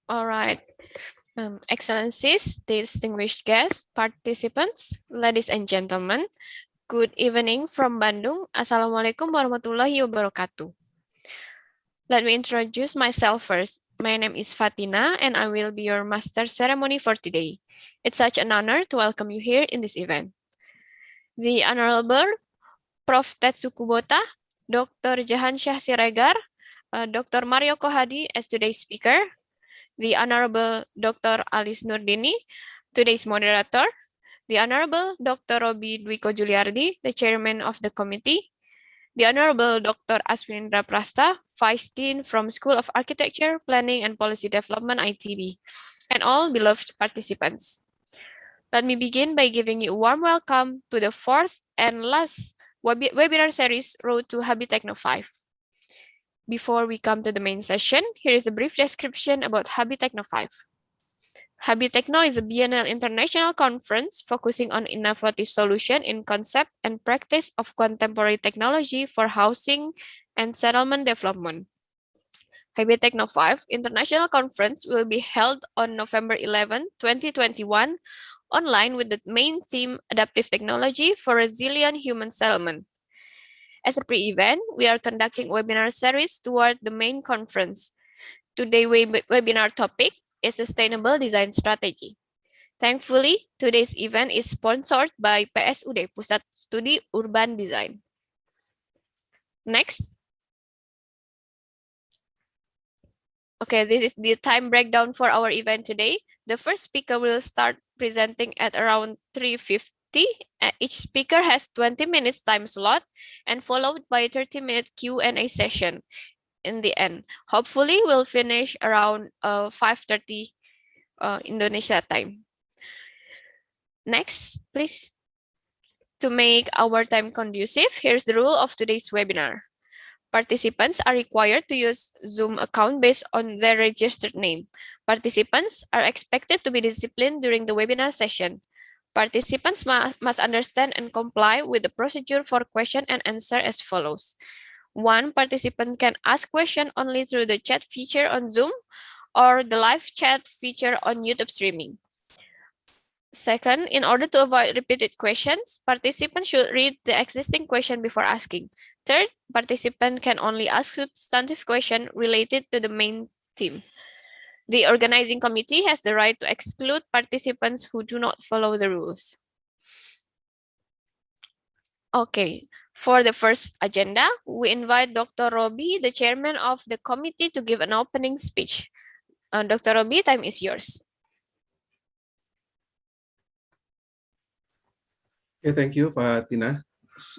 All right. Excellencies, distinguished guests, participants, ladies and gentlemen, good evening from Bandung. Assalamualaikum warahmatullahi wabarakatuh. Let me introduce myself first. My name is Fatina, and I will be your master ceremony for today. It's such an honor to welcome you here in this event. The Honorable Prof. Tetsu Kubota, Dr. Jehansyah Siregar, Dr. Maryoko Hadi as today's speaker, the Honorable Dr. Allis Nurdini, today's moderator, the Honorable Dr. Robi Dwiko Juliardi, the chairman of the committee, the Honorable Dr. Aswindra Prasta, Vice Dean from School of Architecture, Planning and Policy Development, ITB, and all beloved participants. Let me begin by giving you a warm welcome to the fourth and last webinar series, Road to HABITechno5. Before we come to the main session, here is a brief description about HABITechno5. HABITechno is a biennial international conference focusing on innovative solutions in concept and practice of contemporary technology for housing and settlement development. HABITechno5 International Conference will be held on November 11, 2021, online with the main theme Adaptive Technology for Resilient Human Settlement. As a pre-event, we are conducting a webinar series toward the main conference. Today's webinar topic is Sustainable Design Strategy. Thankfully, today's event is sponsored by PSUD, Pusat Studi Urban Design. Next. Okay, this is the time breakdown for our event today. The first speaker will start presenting at around 3:50. Each speaker has 20 minutes time slot and followed by a 30-minute Q&A session in the end. Hopefully, we'll finish around 5:30 Indonesia time. Next, please. To make our time conducive, here's the rule of today's webinar. Participants are required to use Zoom account based on their registered name. Participants are expected to be disciplined during the webinar session. Participants must understand and comply with the procedure for question and answer as follows. One participant can ask question only through the chat feature on Zoom or the live chat feature on YouTube streaming. Second, in order to avoid repeated questions, participants should read the existing question before asking. Third, participant can only ask substantive questions related to the main theme. The organizing committee has the right to exclude participants who do not follow the rules. Okay, for the first agenda, we invite Dr. Robi, the chairman of the committee, to give an opening speech. Dr. Robi, time is yours. Okay, thank you, Fatina.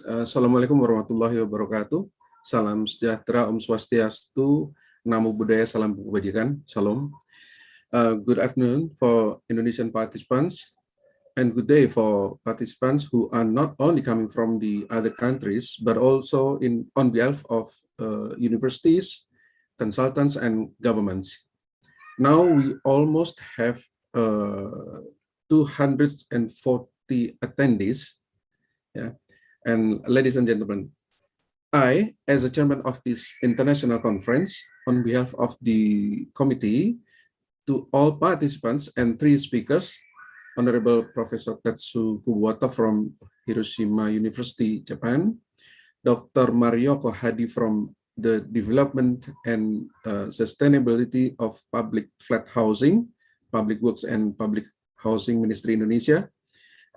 Assalamualaikum warahmatullahi wabarakatuh. Salam sejahtera, Om Swastiastu, Namo Buddhaya, Salam Kebajikan, Salam. Good afternoon for Indonesian participants, and good day for participants who are not only coming from the other countries, but also on behalf of universities, consultants, and governments. Now we almost have 240 attendees. Yeah. And ladies and gentlemen, I, as a chairman of this international conference, on behalf of the committee, to all participants and three speakers, Honorable Professor Tetsu Kubota from Hiroshima University, Japan, Dr. Maryoko Hadi from the Development and Sustainability of Public Flat Housing, Public Works and Public Housing Ministry Indonesia,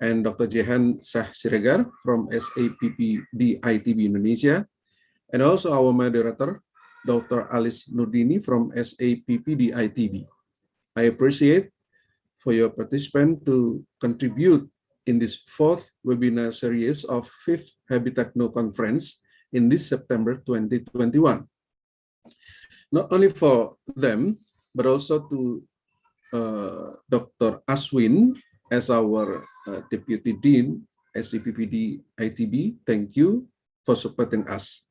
and Dr. Jehansyah Siregar from SAPPD ITB Indonesia, and also our moderator, Dr. Allis Nurdini from SAPPD ITB. I appreciate for your participant to contribute in this fourth webinar series of 5th HABITechno conference in this September 2021. Not only for them, but also to Dr. Aswin as our Deputy Dean, SAPPD ITB. Thank you for supporting us.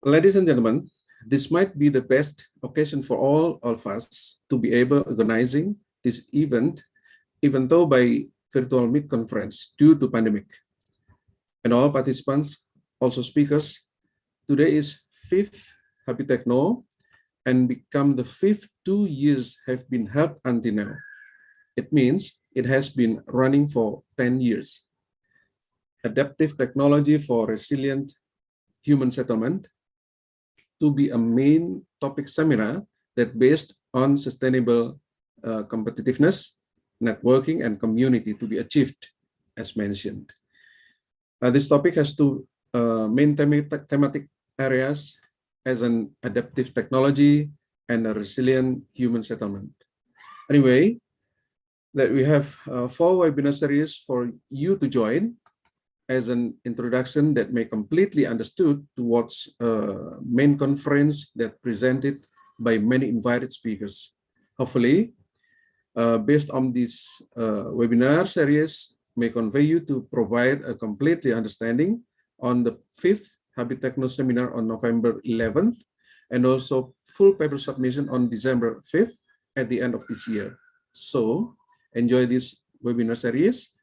Ladies and gentlemen, this might be the best occasion for all of us to be able organizing this event, even though by virtual meet conference due to pandemic. And all participants, also speakers, today is 5th HABITechno, and become the fifth 2 years have been held until now. It means it has been running for 10 years. Adaptive technology for resilient human settlement to be a main topic seminar that based on sustainable competitiveness, networking, and community to be achieved, as mentioned. This topic has two main thematic areas as an adaptive technology and a resilient human settlement. Anyway, that we have 4 webinar series for you to join as an introduction that may completely understood towards main conference that presented by many invited speakers. Hopefully, based on this webinar series may convey you to provide a completely understanding on the 5th HABITechno seminar on November 11th, and also full paper submission on December 5th at the end of this year. So enjoy this webinar series,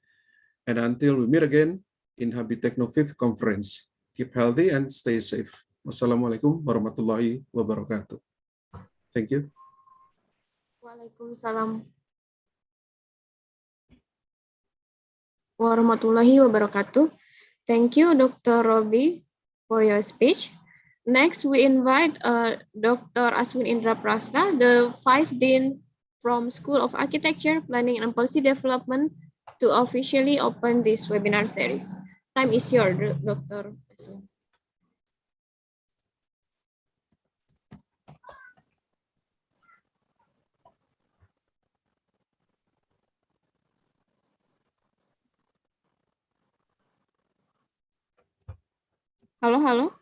and until we meet again in HABITechno5 conference, keep healthy and stay safe. Wassalamualaikum warahmatullahi wabarakatuh. Thank you. Waalaikumsalam warahmatullahi wabarakatuh. Thank you, Dr. Robi, for your speech. Next, we invite Dr. Aswin Indra Prasta, the Vice Dean from School of Architecture, Planning and Policy Development, to officially open this webinar series. Time is yours, Dr. Aswin. Halo.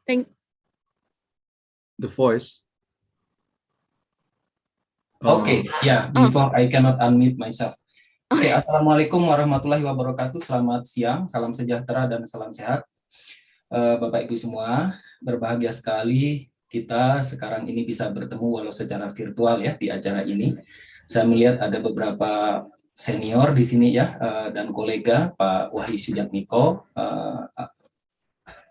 The voice. Okay, yeah, before I cannot unmute myself. Okay, Assalamualaikum warahmatullahi wabarakatuh. Selamat siang, salam sejahtera dan salam sehat. Bapak Ibu semua, berbahagia sekali kita sekarang ini bisa bertemu walau secara virtual ya di acara ini. Saya melihat ada beberapa senior di sini ya, dan kolega Pak Wahyu Sujatmiko.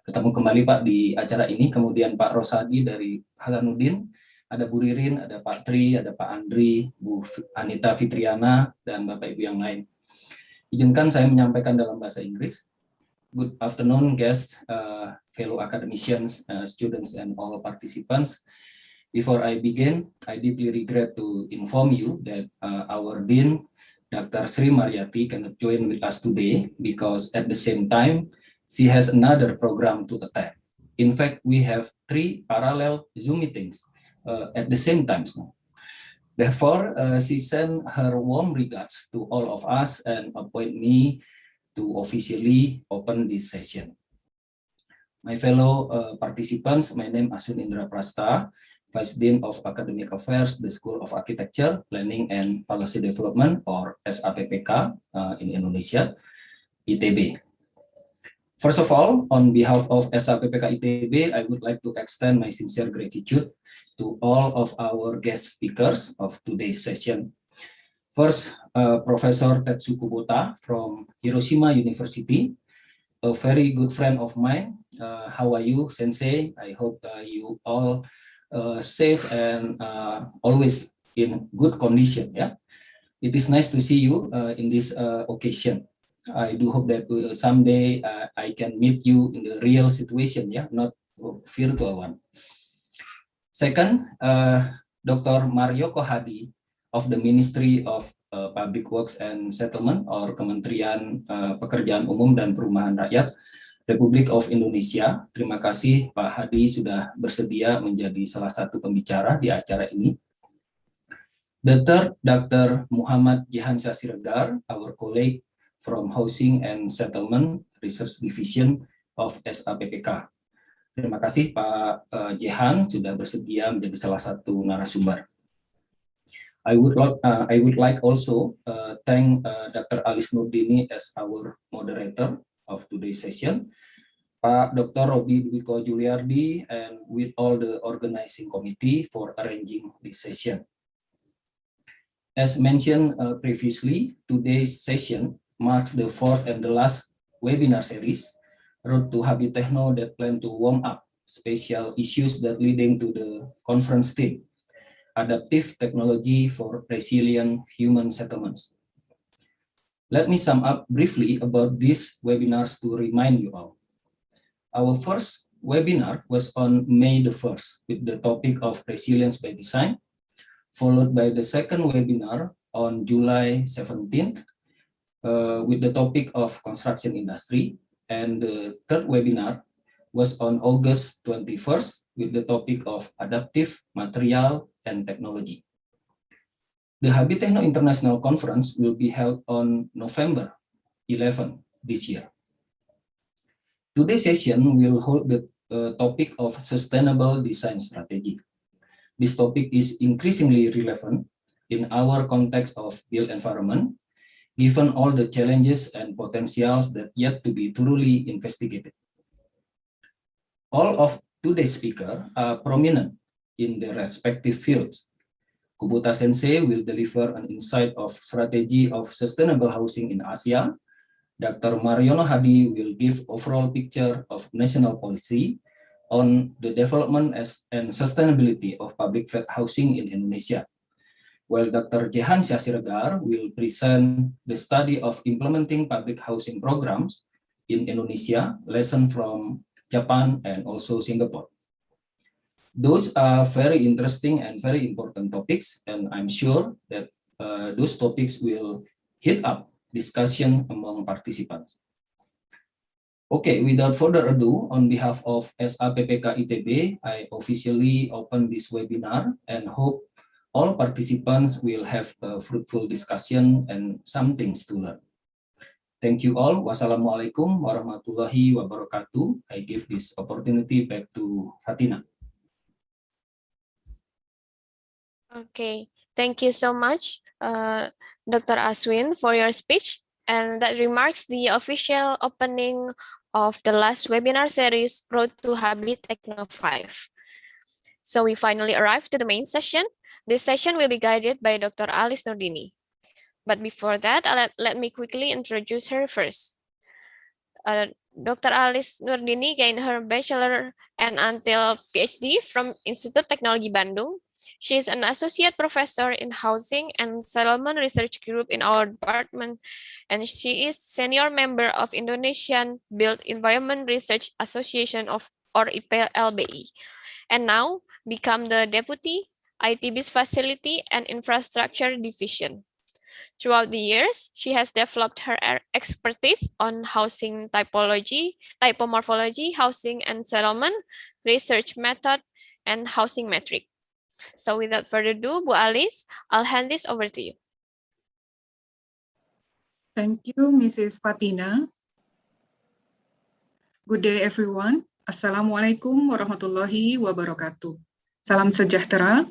Ketemu kembali Pak di acara ini, kemudian Pak Rosadi dari Hasanuddin, ada Bu Ririn, ada Pak Tri, ada Pak Andri, Bu Anita Fitriana, dan Bapak Ibu yang lain. Izinkan saya menyampaikan dalam bahasa Inggris. Good afternoon, guests, fellow academicians, students, and all participants. Before I begin, I deeply regret to inform you that our Dean, Dr. Sri Mariati, cannot join with us today because at the same time, she has another program to attend. In fact, we have 3 parallel Zoom meetings at the same time now. Therefore, she sent her warm regards to all of us and appoint me to officially open this session. My fellow participants, my name is Aswin Indra Prasta, Vice Dean of Academic Affairs, the School of Architecture, Planning and Policy Development, or SAPPK in Indonesia, ITB. First of all, on behalf of SAPPK ITB, I would like to extend my sincere gratitude to all of our guest speakers of today's session. First, Professor Tetsu Kubota from Hiroshima University, a very good friend of mine. How are you, Sensei? I hope you all safe and always in good condition. Yeah, it is nice to see you in this occasion. I do hope that someday I can meet you in the real situation, yeah, not virtual one. Second, Dr. Maryoko Hadi of the Ministry of Public Works and Settlement, or Kementerian Pekerjaan Umum dan Perumahan Rakyat, Republik of Indonesia. Terima kasih Pak Hadi sudah bersedia menjadi salah satu pembicara di acara ini. The third, Dr. Muhammad Jehansyah Siregar, our colleague from Housing and Settlement Research Division of SAPPK. Terima kasih Pak Jehan sudah bersedia menjadi salah satu narasumber. I would like also thank Dr. Allis Nurdini as our moderator of today's session, Pak Dr. Robi Dwiko Juliardi, and with all the organizing committee for arranging this session. As mentioned previously, today's session marks the 4th and the last webinar series, Road to HABITechno, that plan to warm up special issues that leading to the conference theme. Adaptive Technology for Resilient Human Settlements. Let me sum up briefly about these webinars to remind you all. Our first webinar was on May the 1st with the topic of resilience by design, followed by the second webinar on July 17th with the topic of construction industry, and the third webinar was on August 21st with the topic of adaptive material and technology. The HABITechno International Conference will be held on November 11 this year. Today's session will hold the topic of sustainable design strategy. This topic is increasingly relevant in our context of built environment, given all the challenges and potentials that yet to be thoroughly investigated. All of today's speakers are prominent in their respective fields. Kubota Sensei will deliver an insight of strategy of sustainable housing in Asia. Dr. Hadi will give overall picture of national policy on the development and sustainability of public flat housing in Indonesia, while Dr. Jehansyah Siregar will present the study of implementing public housing programs in Indonesia, lesson from Japan and also Singapore. Those are very interesting and very important topics, and I'm sure that those topics will heat up discussion among participants. Okay, without further ado, on behalf of SAPPK ITB, I officially open this webinar and hope all participants will have a fruitful discussion and some things to learn. Thank you all. Wassalamualaikum warahmatullahi wabarakatuh. I give this opportunity back to Fatina. Okay, thank you so much, Dr. Aswin, for your speech. And that remarks the official opening of the last webinar series, Road to HABITechno5. So we finally arrived to the main session. This session will be guided by Dr. Allis Nurdini. But before that, let me quickly introduce her first. Dr. Allis Nurdini gained her bachelor and until PhD from Institut Teknologi Bandung. She is an associate professor in Housing and Settlement Research Group in our department, and she is senior member of Indonesian Built Environment Research Association or IPLBI, and now become the Deputy ITB's Facility and Infrastructure Division. Throughout the years, she has developed her expertise on housing typology, typomorphology, housing and settlement, research method, and housing metric. So without further ado, Bu Allis, I'll hand this over to you. Thank you, Mrs. Fatina. Good day, everyone. Assalamualaikum warahmatullahi wabarakatuh. Salam sejahtera.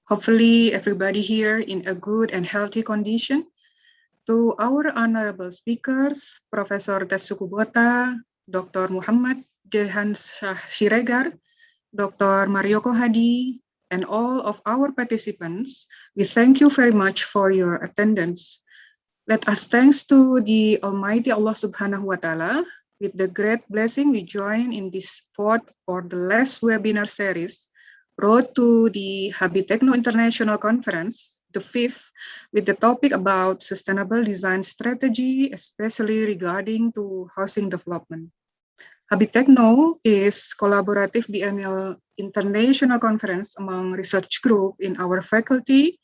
Hopefully, everybody here in a good and healthy condition. To our honorable speakers, Professor Tetsu Kubota, Dr. Muhammad Jehansyah Siregar, Dr. Maryoko Hadi, and all of our participants, we thank you very much for your attendance. Let us thanks to the Almighty Allah Subhanahu wa Ta'ala. With the great blessing, we join in this fourth or the last webinar series, Road to the HABITechno International Conference, the fifth, with the topic about sustainable design strategy, especially regarding to housing development. HABITechno is collaborative biennial international conference among research group in our faculty.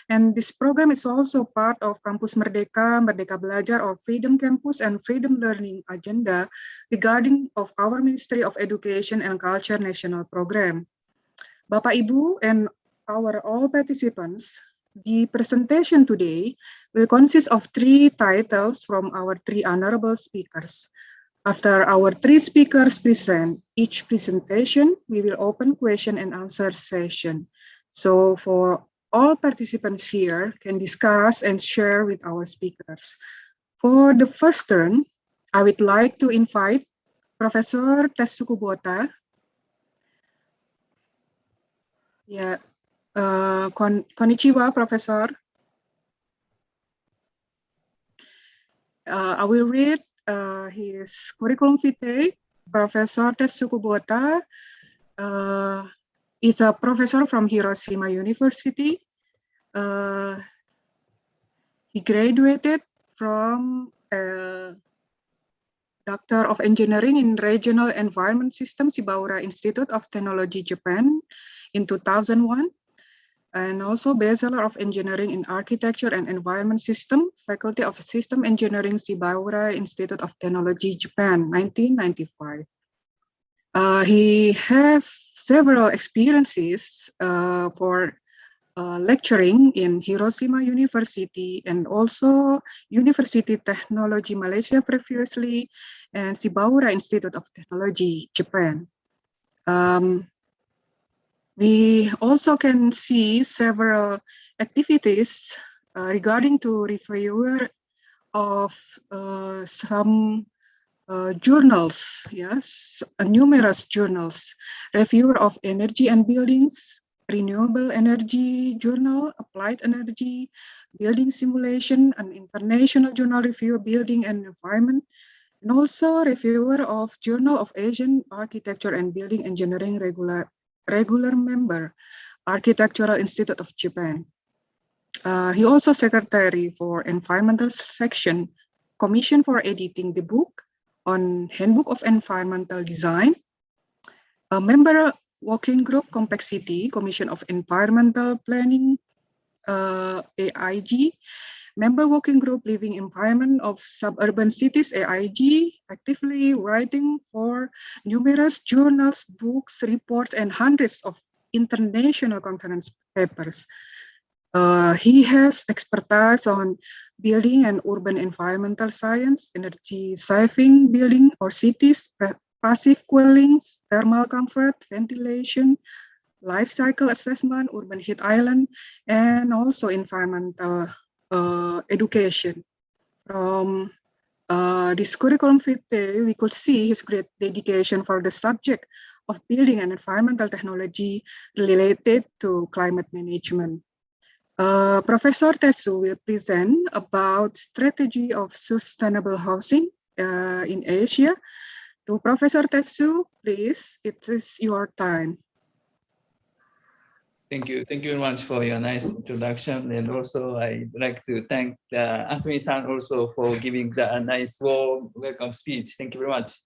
And this program is also part of Kampus Merdeka, Merdeka Belajar, or Freedom Campus and Freedom Learning agenda regarding of our Ministry of Education and Culture National Program. Bapak, Ibu, and our all participants, the presentation today will consist of 3 titles from our 3 honorable speakers. After our 3 speakers present each presentation, we will open question and answer session. So for all participants here can discuss and share with our speakers. For the first turn, I would like to invite Professor Tetsu Kubota. Yeah, konnichiwa, Professor. I will read his curriculum vitae. Professor Tetsu Kubota is a professor from Hiroshima University. He graduated from Doctor of Engineering in Regional Environment System, Shibaura Institute of Technology, Japan in 2001. And also Bachelor of Engineering in Architecture and Environment System, Faculty of System Engineering, Shibaura Institute of Technology, Japan, 1995. He have several experiences for lecturing in Hiroshima University and also University Technology Malaysia previously, and Shibaura Institute of Technology, Japan. We also can see several activities regarding to reviewer of some journals, yes, numerous journals, reviewer of energy and buildings, renewable energy journal, applied energy, building simulation, an international journal review, building and environment, and also reviewer of Journal of Asian Architecture and Building Engineering regular member, Architectural Institute of Japan. He also secretary for environmental section, commission for editing the book on Handbook of Environmental Design, a member working group Complexity, Commission of Environmental Planning, AIG, member working group Living Environment of Suburban Cities, AIG, actively writing for numerous journals, books, reports, and hundreds of international conference papers. He has expertise on building and urban environmental science, energy saving building or cities, passive cooling, thermal comfort, ventilation, life cycle assessment, urban heat island, and also environmental education. From this curriculum vitae, we could see his great dedication for the subject of building and environmental technology related to climate management. Professor Tetsu will present about strategy of sustainable housing in Asia. To Professor Tetsu, please, it is your time. Thank you very much for your nice introduction, and also I'd like to thank Asmi-san also for giving the nice warm welcome speech. Thank you very much.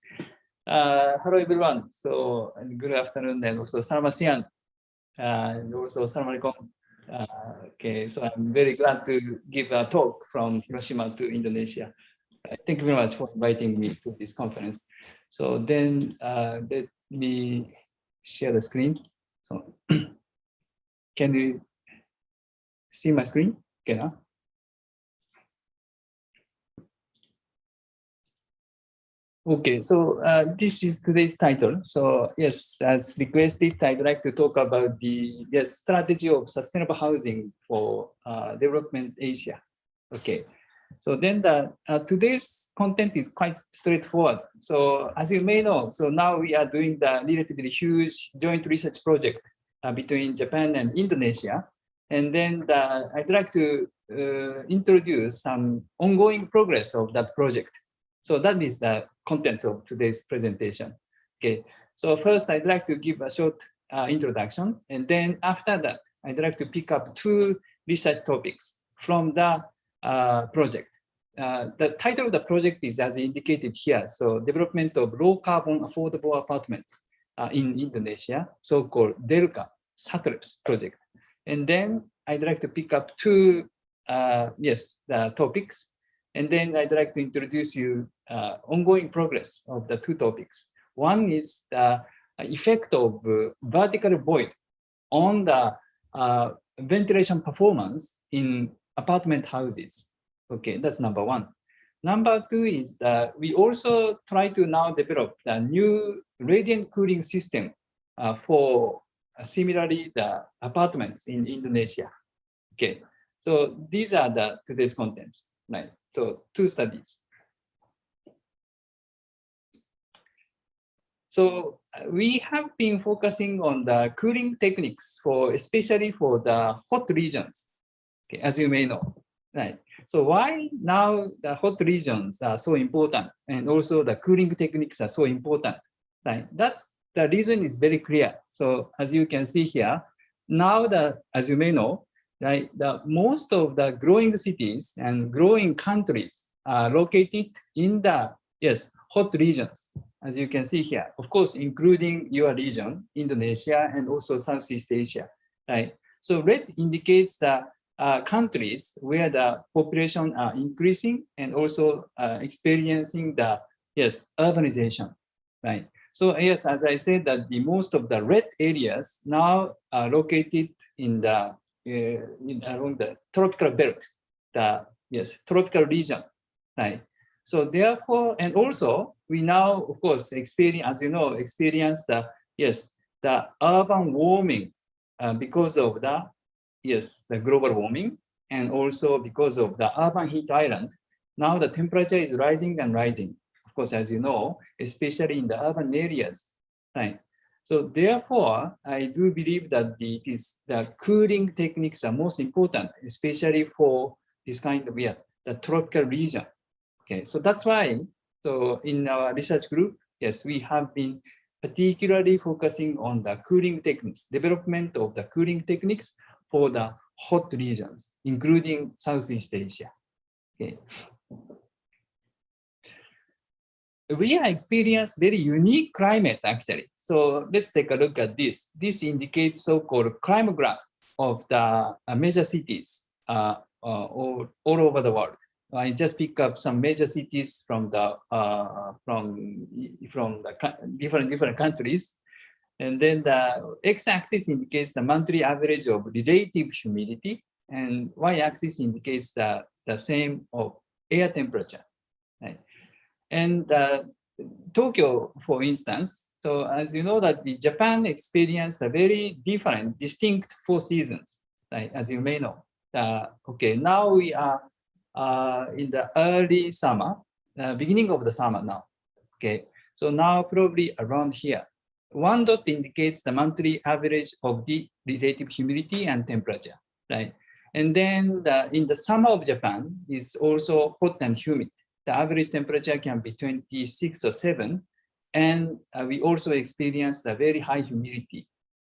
Hello everyone. So good afternoon, and also Selamat siang, and also Assalamualaikum. Okay, so I'm very glad to give a talk from Hiroshima to Indonesia. Thank you very much for inviting me to this conference. So then let me share the screen. So, can you see my screen? Okay, huh? Okay, so this is today's title. So yes, as requested, I'd like to talk about the strategy of sustainable housing for development Asia. Okay, so then today's content is quite straightforward. So as you may know, so now we are doing the relatively huge joint research project between Japan and Indonesia. And then I'd like to introduce some ongoing progress of that project. So that is the content of today's presentation. Okay, so first I'd like to give a short introduction, and then after that I'd like to pick up two research topics from the project. The title of the project is as indicated here, so development of low carbon affordable apartments in Indonesia, so-called DELCA SATREPS project. And then I'd like to pick up two the topics. And then I'd like to introduce you ongoing progress of the two topics. One is the effect of vertical void on the ventilation performance in apartment houses. Okay, that's number one. Number two is that we also try to now develop the new radiant cooling system for similarly the apartments in Indonesia. Okay, so these are the today's contents. Right. So two studies. So we have been focusing on the cooling techniques especially for the hot regions, okay, as you may know, right? So why now the hot regions are so important, and also the cooling techniques are so important, right? That's the reason is very clear. So as you can see here, now as you may know, right, most of the growing cities and growing countries are located in the hot regions, as you can see here. Of course, including your region, Indonesia, and also Southeast Asia, right? So red indicates the countries where the population are increasing and also experiencing the urbanization, right? So yes, as I said, that the most of the red areas now are located in the along the tropical belt, tropical region, right? So therefore, and also we now, of course, experience, as you know, the urban warming because of the global warming, and also because of the urban heat island. Now the temperature is rising and rising, of course, as you know, especially in the urban areas, right? So therefore, I do believe that the cooling techniques are most important, especially for this kind of the tropical region. Okay, so that's why, so in our research group, yes, we have been particularly focusing on the cooling techniques, development of the cooling techniques for the hot regions, including Southeast Asia. Okay. We are experiencing very unique climate, actually. So let's take a look at this. This indicates so-called climate graph of the major cities all over the world. I just pick up some major cities from the different countries, and then the x-axis indicates the monthly average of relative humidity, and y-axis indicates the same of air temperature, right? And Tokyo, for instance, so as you know that Japan experienced a very different, distinct 4 seasons, right? As you may know. Okay, now we are in the early summer, beginning of the summer now. Okay, so now probably around here. 1 dot indicates the monthly average of the relative humidity and temperature, right? And then in the summer of Japan is also hot and humid. The average temperature can be 26 or 7. And we also experience the very high humidity,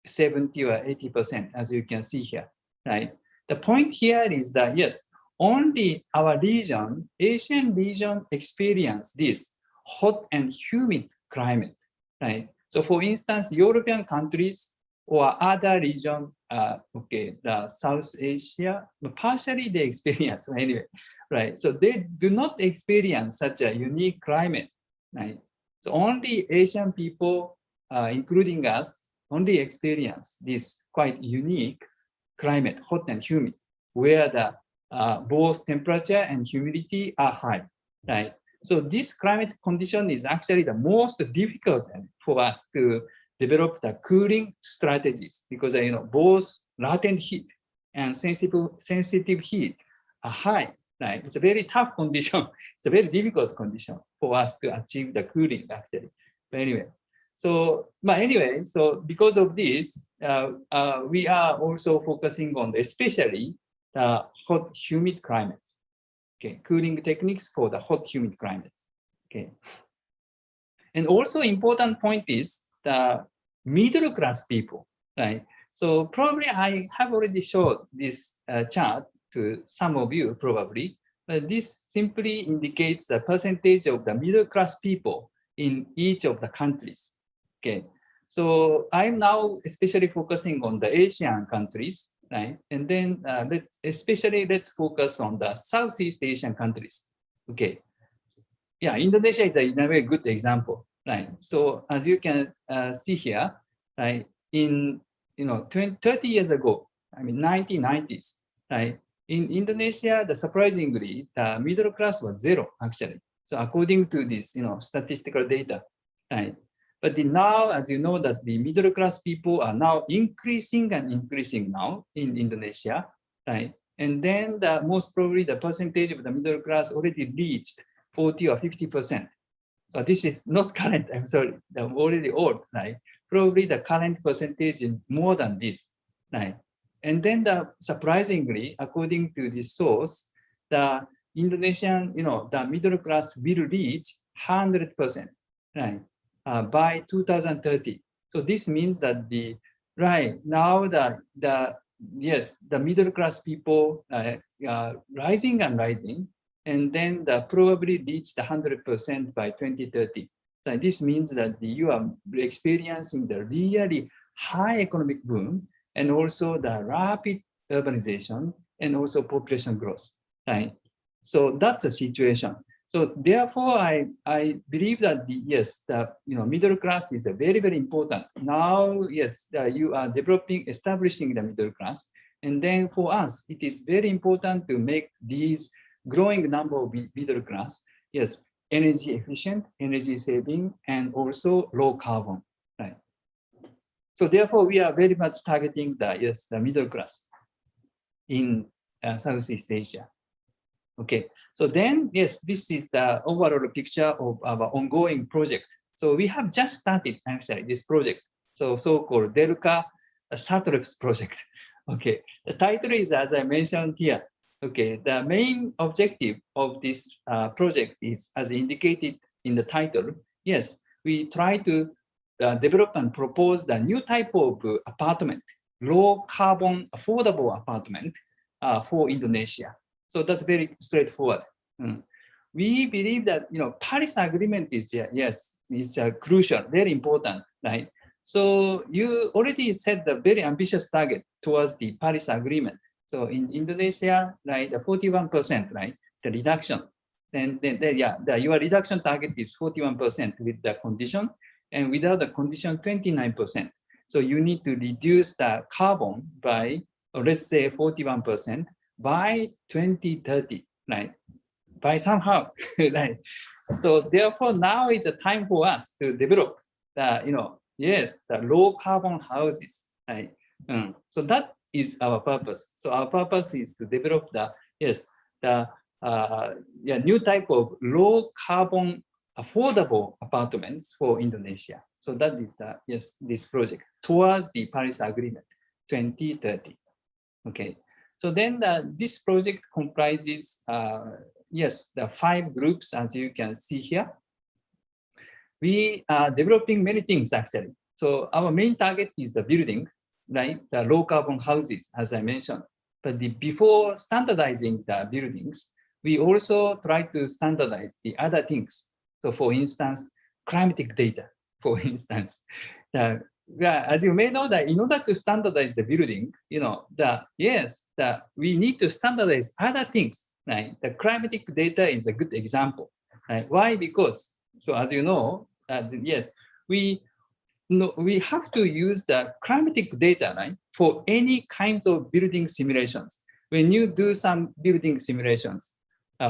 70 or 80%, as you can see here, right? The point here is that, yes, only our region, Asian region, experience this hot and humid climate, right? So for instance, European countries or other region, the South Asia, partially they experience anyway, right? So they do not experience such a unique climate, right? So only Asian people, including us, only experience this quite unique climate, hot and humid, where the both temperature and humidity are high, right? So this climate condition is actually the most difficult for us to develop the cooling strategies, because both latent heat and sensitive heat are high, right? It's a very tough condition. It's a very difficult condition for us to achieve the cooling, actually. But anyway, so because of this, we are also focusing on especially the hot, humid climates. Okay, cooling techniques for the hot, humid climates. Okay, and also important point is the middle class people, right? So probably I have already showed this chart to some of you probably, but this simply indicates the percentage of the middle class people in each of the countries. Okay, so I'm now especially focusing on the Asian countries, right? And then let's focus on the Southeast Asian countries. Okay, yeah, Indonesia is a very good example, right? So as you can see here, right, in 30 years ago, I mean 1990s, right? In Indonesia, surprisingly, the middle class was 0 actually. So according to this, statistical data, right? But now, as you know, that the middle class people are now increasing and increasing now in Indonesia, right? And then most probably the percentage of the middle class already reached 40 or 50%. So this is not current, I'm sorry, they're already old, right? Probably the current percentage is more than this, right? And then surprisingly, according to this source, the Indonesian, the middle class will reach 100%, right? By 2030. So this means that the now the middle class people rising and rising, and then probably reach the 100% by 2030. So this means that you are experiencing the really high economic boom, and also the rapid urbanization, and also population growth, right? So that's the situation. So therefore, I believe that the middle class is a very, very important. Now, yes, you are establishing the middle class, and then for us, it is very important to make these growing number of middle class, yes, energy efficient, energy saving, and also low carbon, right? So therefore, we are very much targeting the middle class in Southeast Asia. Okay, so then, yes, this is the overall picture of our ongoing project. So we have just started actually this project. So-called Delca Satrev's project. Okay, the title is, as I mentioned here. Okay, the main objective of this project is, as indicated in the title, yes, we try to develop and propose the new type of apartment, low carbon, affordable apartment for Indonesia. So that's very straightforward. We believe that Paris Agreement is is crucial, very important, right? So you already set the very ambitious target towards the Paris Agreement. So in Indonesia, right, the 41%, right, the reduction. Then your reduction target is 41% with the condition, and without the condition, 29%. So you need to reduce the carbon by, let's say, 41%. By 2030, right? By somehow, right? So therefore, now is a time for us to develop the, the low carbon houses, right? So that is our purpose. So our purpose is to develop new type of low carbon affordable apartments for Indonesia. So that is this project towards the Paris Agreement 2030. Okay. So then this project comprises, the 5 groups, as you can see here. We are developing many things actually. So our main target is the building, right? The low carbon houses, as I mentioned. But before standardizing the buildings, we also try to standardize the other things. So for instance, climatic data, for instance. As you may know, that in order to standardize the building, we need to standardize other things. Right? The climatic data is a good example. Right? Why? Because, so as you know, we have to use the climatic data, right, for any kinds of building simulations. When you do some building simulations,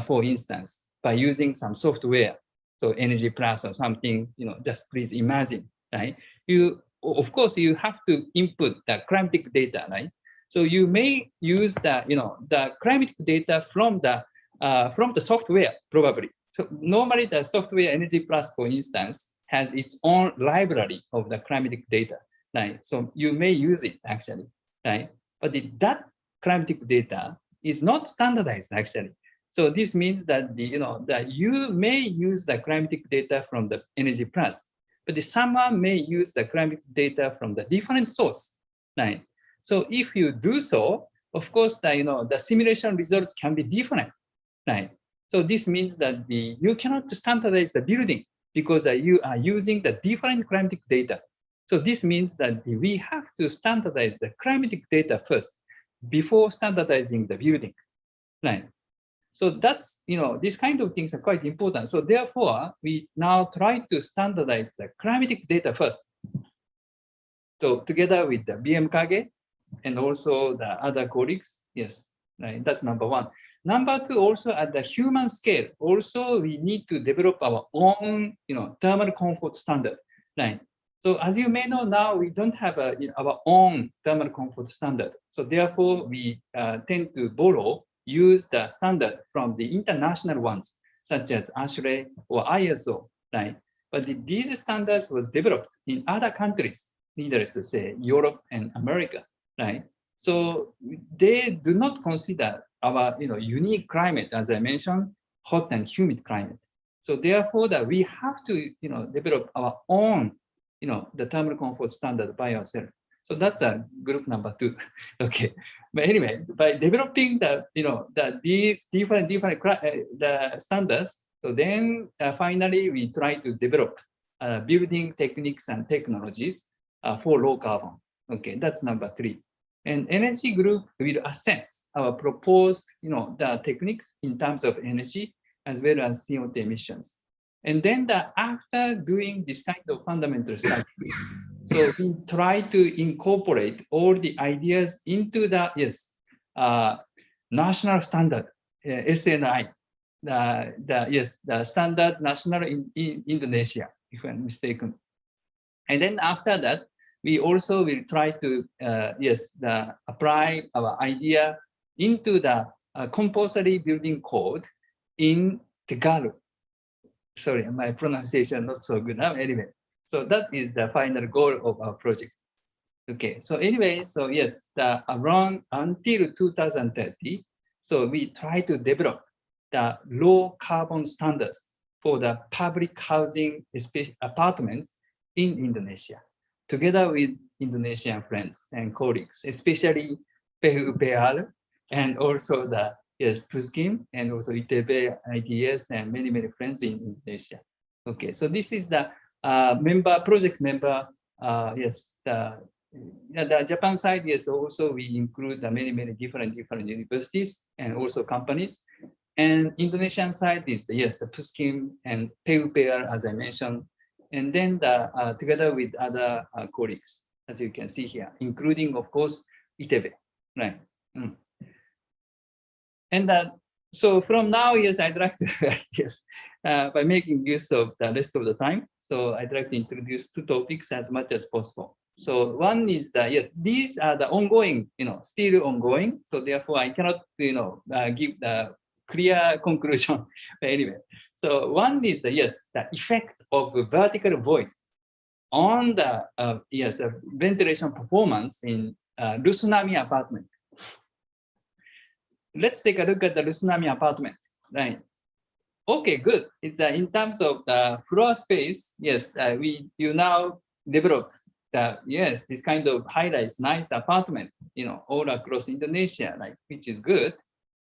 for instance, by using some software, so Energy Plus or something, just please imagine, right? Of course, you have to input the climatic data, right? So you may use the climatic data from the software, probably. So normally the software Energy Plus, for instance, has its own library of the climatic data, right? So you may use it actually, right? But that climatic data is not standardized actually. So this means that that you may use the climatic data from the Energy Plus, but someone may use the climatic data from the different source, right? So if you do so, of course, the simulation results can be different, right? So this means that you cannot standardize the building because you are using the different climatic data. So this means that we have to standardize the climatic data first before standardizing the building, right? So that's, these kind of things are quite important. So therefore, we now try to standardize the climatic data first. So together with the BMKG and also the other colleagues, yes, right, that's number 1. Number 2, also at the human scale, also we need to develop our own, thermal comfort standard, right? So as you may know now, we don't have our own thermal comfort standard. So therefore, we tend to use the standard from the international ones, such as ASHRAE or ISO, right? But these standards was developed in other countries, needless to say, Europe and America, right? So they do not consider our unique climate, as I mentioned, hot and humid climate. So therefore, that we have to develop our own the thermal comfort standard by yourself. So that's a group number 2. Okay, but anyway, by developing these different the standards, so then finally we try to develop building techniques and technologies for low carbon. Okay, that's number 3. And energy group will assess our proposed, the techniques in terms of energy as well as CO2 emissions. And then after doing this kind of fundamental studies, so we try to incorporate all the ideas into the national standard, SNI, the standard national in Indonesia, if I'm mistaken. And then after that, we also will try to apply our idea into the compulsory building code in Tagalog. Sorry, my pronunciation not so good now. Anyway, so that is the final goal of our project. Okay, so anyway, so yes, around until 2030, so we try to develop the low carbon standards for the public housing apartments in Indonesia, together with Indonesian friends and colleagues, especially PUPR and also the Puskim and also ITB, IDS, and many friends in Indonesia. Okay, so this is the project member. The Japan side, yes, also we include the many different universities and also companies. And Indonesian side is the Puskim and PUPR, as I mentioned, and then together with other colleagues, as you can see here, including of course ITB, right? And so from now, yes, I'd like to by making use of the rest of the time, so I'd like to introduce 2 topics as much as possible. So one is these are the ongoing, still ongoing. So therefore, I cannot, give the clear conclusion. But anyway, so one is the effect of vertical void on the ventilation performance in Rusunami apartment. Let's take a look at the Rusunami apartment, right? Okay, good. It's in terms of the floor space. Yes, you now develop this kind of high-rise, nice apartment, all across Indonesia, like, which is good.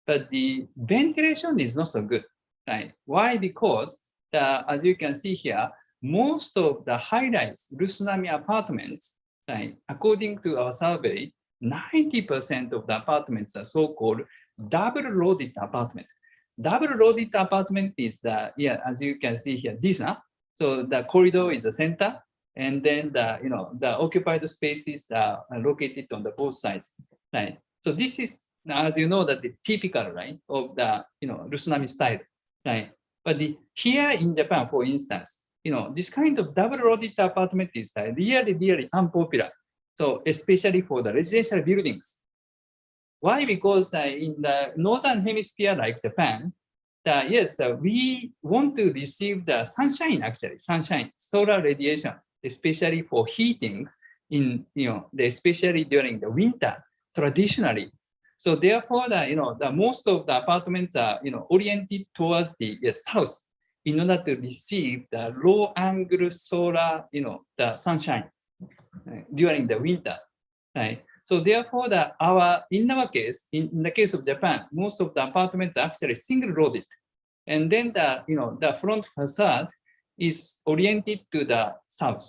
But the ventilation is not so good, right? Why? Because as you can see here, most of the high-rise Rusunami apartments, right, according to our survey, 90% of the apartments are so-called double-loaded apartment. Double-loaded apartment is as you can see here, this. So the corridor is the center, and then the occupied spaces are located on the both sides, right? So this is, as you know, that the typical, right, of the Rusunami style, right? But here in Japan, for instance, this kind of double-loaded apartment is really unpopular. So especially for the residential buildings. Why? Because in the northern hemisphere, like Japan, we want to receive the sunshine, solar radiation, especially for heating in, especially during the winter, traditionally. So therefore, the most of the apartments are, oriented towards the south in order to receive the low angle solar, the sunshine during the winter, right? So therefore, in our case, in the case of Japan, most of the apartments are actually single-loaded, and then the front facade is oriented to the south.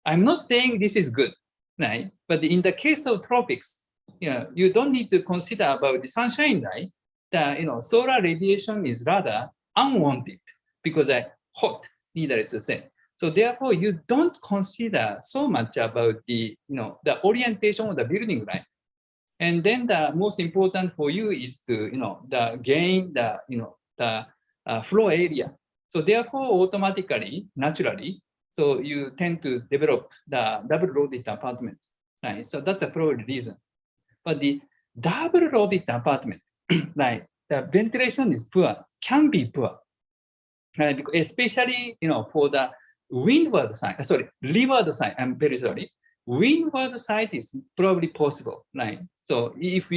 I'm not saying this is good, right? But in the case of tropics, you don't need to consider about the sunshine, right? The solar radiation is rather unwanted because hot, needless to say. So therefore, you don't consider so much about the the orientation of the building, right? And then the most important for you is to gain the floor area. So therefore, automatically, naturally, so you tend to develop the double-loaded apartments, right? So that's a probably reason. But the double-loaded apartment, like the ventilation is poor, can be poor, right? Especially for the windward side, leeward side, I'm very sorry. Windward side is probably possible, right? So if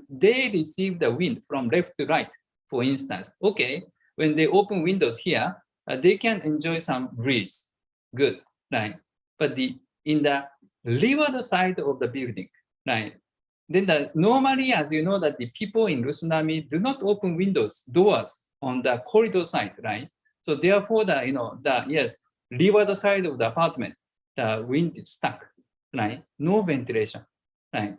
they receive the wind from left to right, for instance, okay, when they open windows here, they can enjoy some breeze, good. right? But in the leeward side of the building, right? Then normally, as you know, that the people in tsunami do not open doors on the corridor side, right? So therefore, leeward side of the apartment, the wind is stuck, right? No ventilation, right?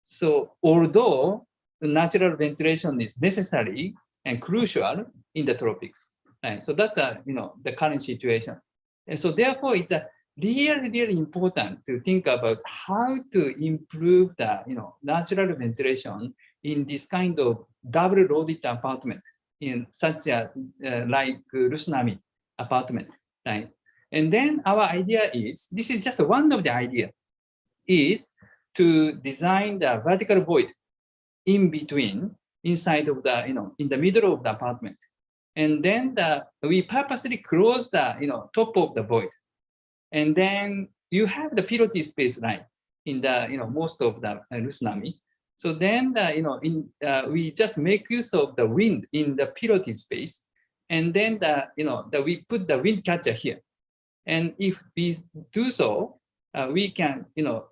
So although the natural ventilation is necessary and crucial in the tropics, right? So that's the current situation, and so therefore it's a really important to think about how to improve the natural ventilation in this kind of double loaded apartment in such a like tsunami apartment, right? And then our idea is, this is just one of the idea, is to design the vertical void in between, inside of the, in the middle of the apartment. And then we purposely close the, top of the void. And then you have the piloty space, right, in the, most of the tsunami. So then, we just make use of the wind in the piloty space. And then we put the wind catcher here. And if we do so, we can,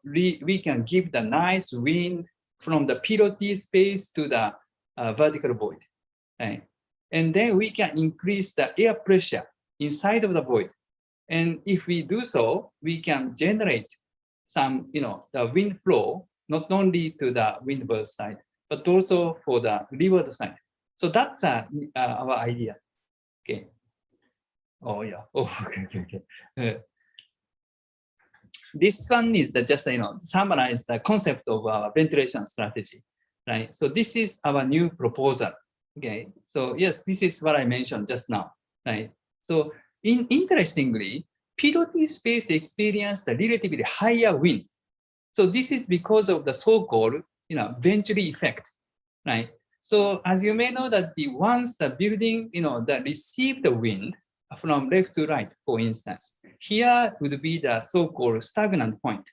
we can give the nice wind from the piloty space to the vertical void, right? And then we can increase the air pressure inside of the void. And if we do so, we can generate some, the wind flow, not only to the windward side, but also for the leeward side. So that's our idea. Okay. Oh yeah. Oh, okay. This one is just summarize the concept of our ventilation strategy, right? So this is our new proposal. Okay. So yes, this is what I mentioned just now, right? So interestingly, piloty space experienced a relatively higher wind. So this is because of the so-called Venturi effect, right? So as you may know that once the building that received the wind from left to right, for instance, here would be the so-called stagnant point,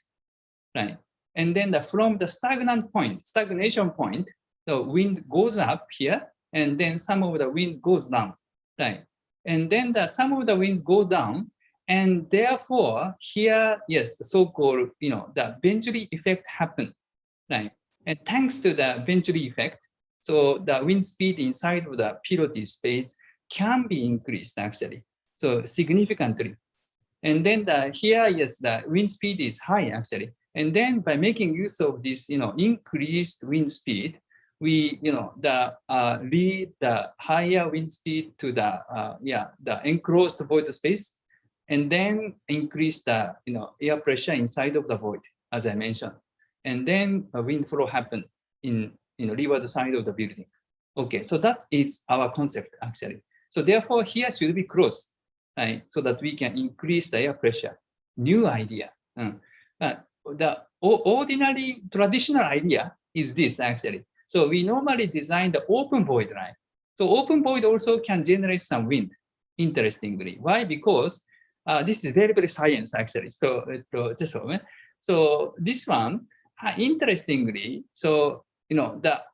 right? And then from the stagnation point, the wind goes up here, and then some of the wind goes down, right? And then some of the winds go down, and therefore here, yes, the so-called, the Venturi effect happened, right? And thanks to the Venturi effect, so the wind speed inside of the piloty space can be increased actually, so significantly. And then here, yes, the wind speed is high actually. And then by making use of this, increased wind speed, we, lead the higher wind speed to the enclosed void space, and then increase the, air pressure inside of the void, as I mentioned. And then a wind flow happen in, leeward side of the building. Okay, so that is our concept actually. So therefore here should be closed, right? So that we can increase the air pressure. New idea. The ordinary traditional idea is this actually. So we normally design the open void, right? So open void also can generate some wind, interestingly. Why? Because this is very, very science actually. So just a moment. So this one, interestingly, so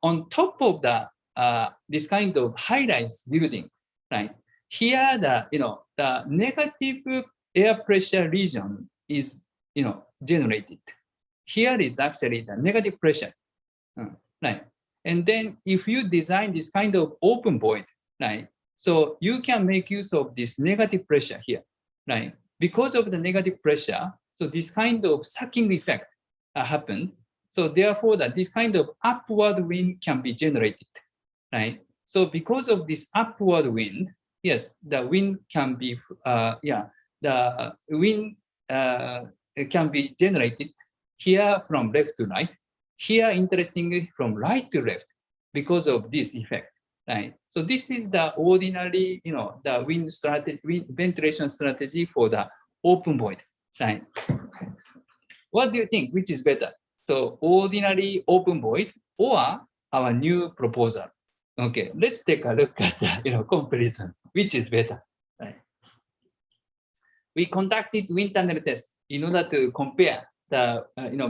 on top of the this kind of high-rise building, right? Here the negative air pressure region is generated. Here is actually the negative pressure, right? And then if you design this kind of open void, right? So you can make use of this negative pressure here, right? Because of the negative pressure, so this kind of sucking effect happened. So therefore, this kind of upward wind can be generated, right? So because of this upward wind, yes, the wind can be, the wind can be generated here from left to right. Here, interestingly, from right to left, because of this effect, right? So this is the ordinary, the wind strategy, ventilation strategy for the open void, right? What do you think? Which is better? So ordinary open void or our new proposal? Okay, let's take a look at the comparison. Which is better? Right. We conducted wind tunnel test in order to compare the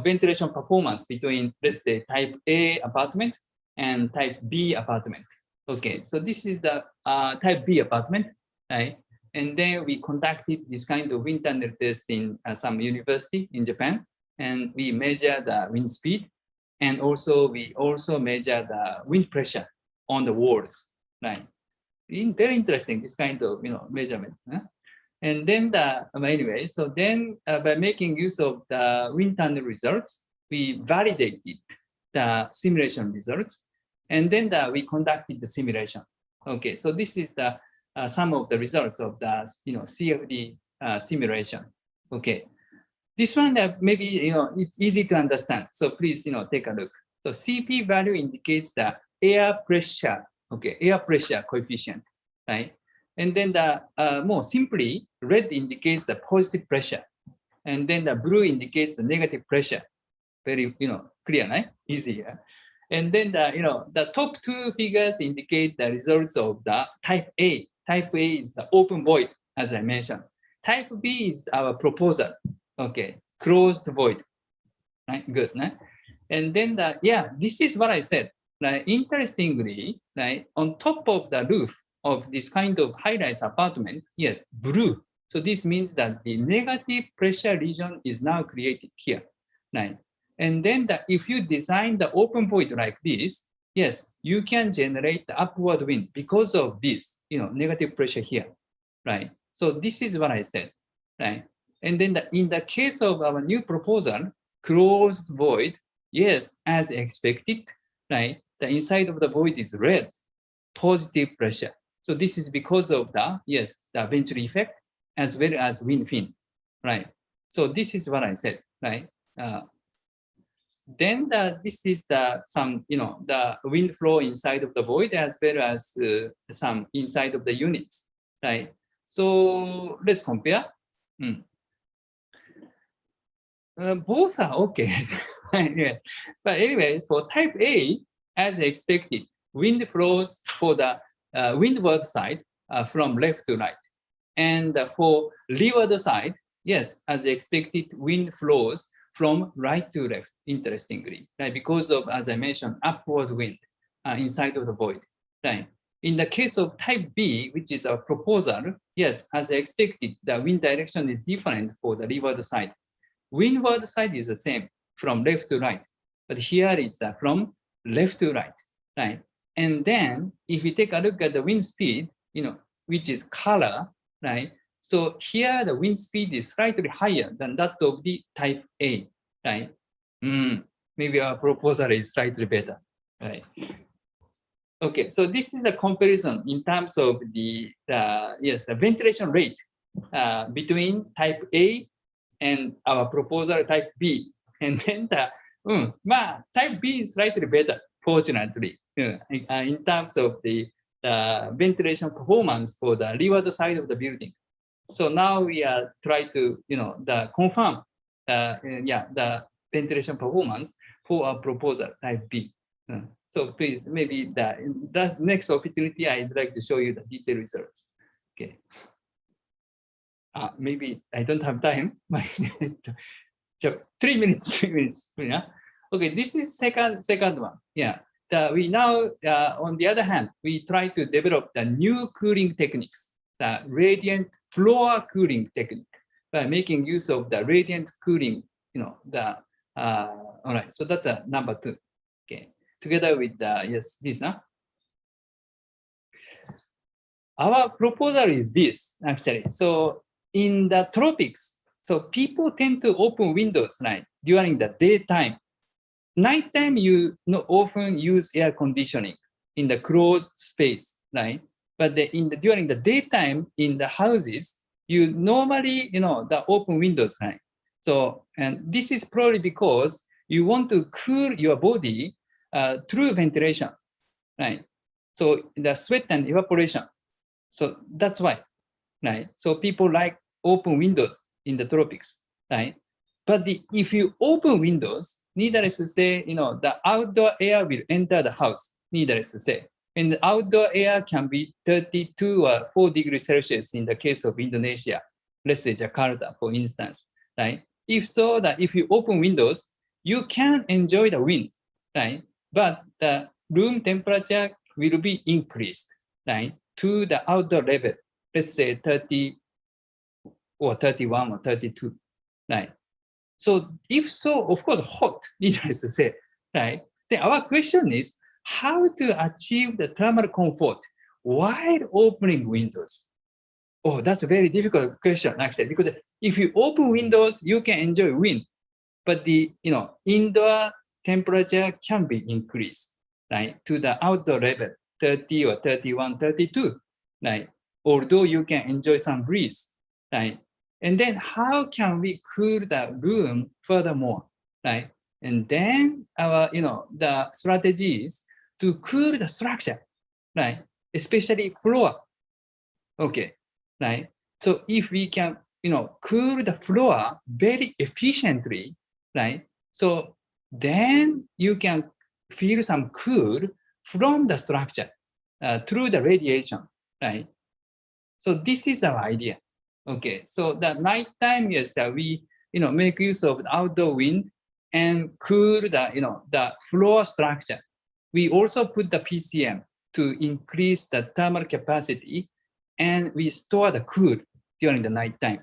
ventilation performance between, let's say, type A apartment and type B apartment. Okay, so this is the type B apartment, right? And then we conducted this kind of wind tunnel test in some university in Japan, and we measure the wind speed, and also we also measure the wind pressure on the walls, right? Very interesting, this kind of measurement. And then anyway, so then by making use of the wind tunnel results, we validated the simulation results, and then we conducted the simulation. Okay, so this is the some of the results of the CFD simulation. Okay, this one maybe it's easy to understand. So please take a look. So CP value indicates the air pressure. Okay, air pressure coefficient, right? And then the more simply, red indicates the positive pressure, and then the blue indicates the negative pressure. Very clear, right? Easy. Yeah? And then the top two figures indicate the results of the type A. Type A is the open void, as I mentioned. Type B is our proposal. Okay, closed void. Right, good. Right? And then this is what I said. Right? Interestingly, right, on top of the roof of this kind of high-rise apartment, yes, blue. So this means that the negative pressure region is now created here. Right? And then if you design the open void like this, yes, you can generate the upward wind because of this, negative pressure here, right? So this is what I said, right? And then in the case of our new proposal, closed void, yes, as expected, right? The inside of the void is red, positive pressure. So this is because of the venturi effect as well as wind fin, right? So this is what I said, right? Then this is the wind flow inside of the void as well as some inside of the units, right? So let's compare. Both are okay. Yeah. But anyways, for type A, as expected, wind flows for the windward side from left to right. And for leeward side, yes, as expected, wind flows from right to left, interestingly, right? Because of, as I mentioned, upward wind inside of the void, right? In the case of type B, which is our proposal, yes, as expected, the wind direction is different for the leeward side. Windward side is the same from left to right, but here is from left to right, right? And then if we take a look at the wind speed, which is color, right? So here the wind speed is slightly higher than that of the type A, right? Maybe our proposal is slightly better, right? Okay, so this is the comparison in terms of the ventilation rate between type A and our proposal type B. And then type B is slightly better, fortunately, in terms of the ventilation performance for the leeward side of the building. So now we are trying to, confirm, the ventilation performance for our proposal type B. So please, maybe the next opportunity, I'd like to show you the detailed results. Okay. Maybe I don't have time. So 3 minutes, 3 minutes. Yeah. Okay, this is second one. Yeah. We now, on the other hand, we try to develop the new cooling techniques, the radiant floor cooling technique, by making use of the radiant cooling. All right. So that's number 2. Okay. Together with this. Our proposal is this actually. So in the tropics, so people tend to open windows, right, during the daytime. Nighttime, you often use air conditioning in the closed space, right? But during the daytime in the houses, you normally, the open windows, right? So, and this is probably because you want to cool your body through ventilation, right? So the sweat and evaporation. So that's why, right? So people like open windows in the tropics, right? But if you open windows, needless to say, the outdoor air will enter the house, needless to say. And the outdoor air can be 32 or 4 degrees Celsius in the case of Indonesia, let's say Jakarta, for instance, right? If so, that if you open windows, you can enjoy the wind, right? But the room temperature will be increased, right, to the outdoor level. let's say 30 or 31 or 32, right? So if so, of course, hot, needless to say, right? Then our question is how to achieve the thermal comfort while opening windows. Oh, that's a very difficult question, actually, because if you open windows, you can enjoy wind, but the indoor temperature can be increased, right, to the outdoor level, 30 or 31, 32, right? Although you can enjoy some breeze, right? And then how can we cool the room furthermore, right? And then our, the strategy is to cool the structure, right? Especially floor. Okay, right? So if we can, cool the floor very efficiently, right? So then you can feel some cool from the structure through the radiation, right? So this is our idea. Okay, so the nighttime, yes, we make use of outdoor wind and cool the the floor structure. We also put the PCM to increase the thermal capacity, and we store the cool during the nighttime.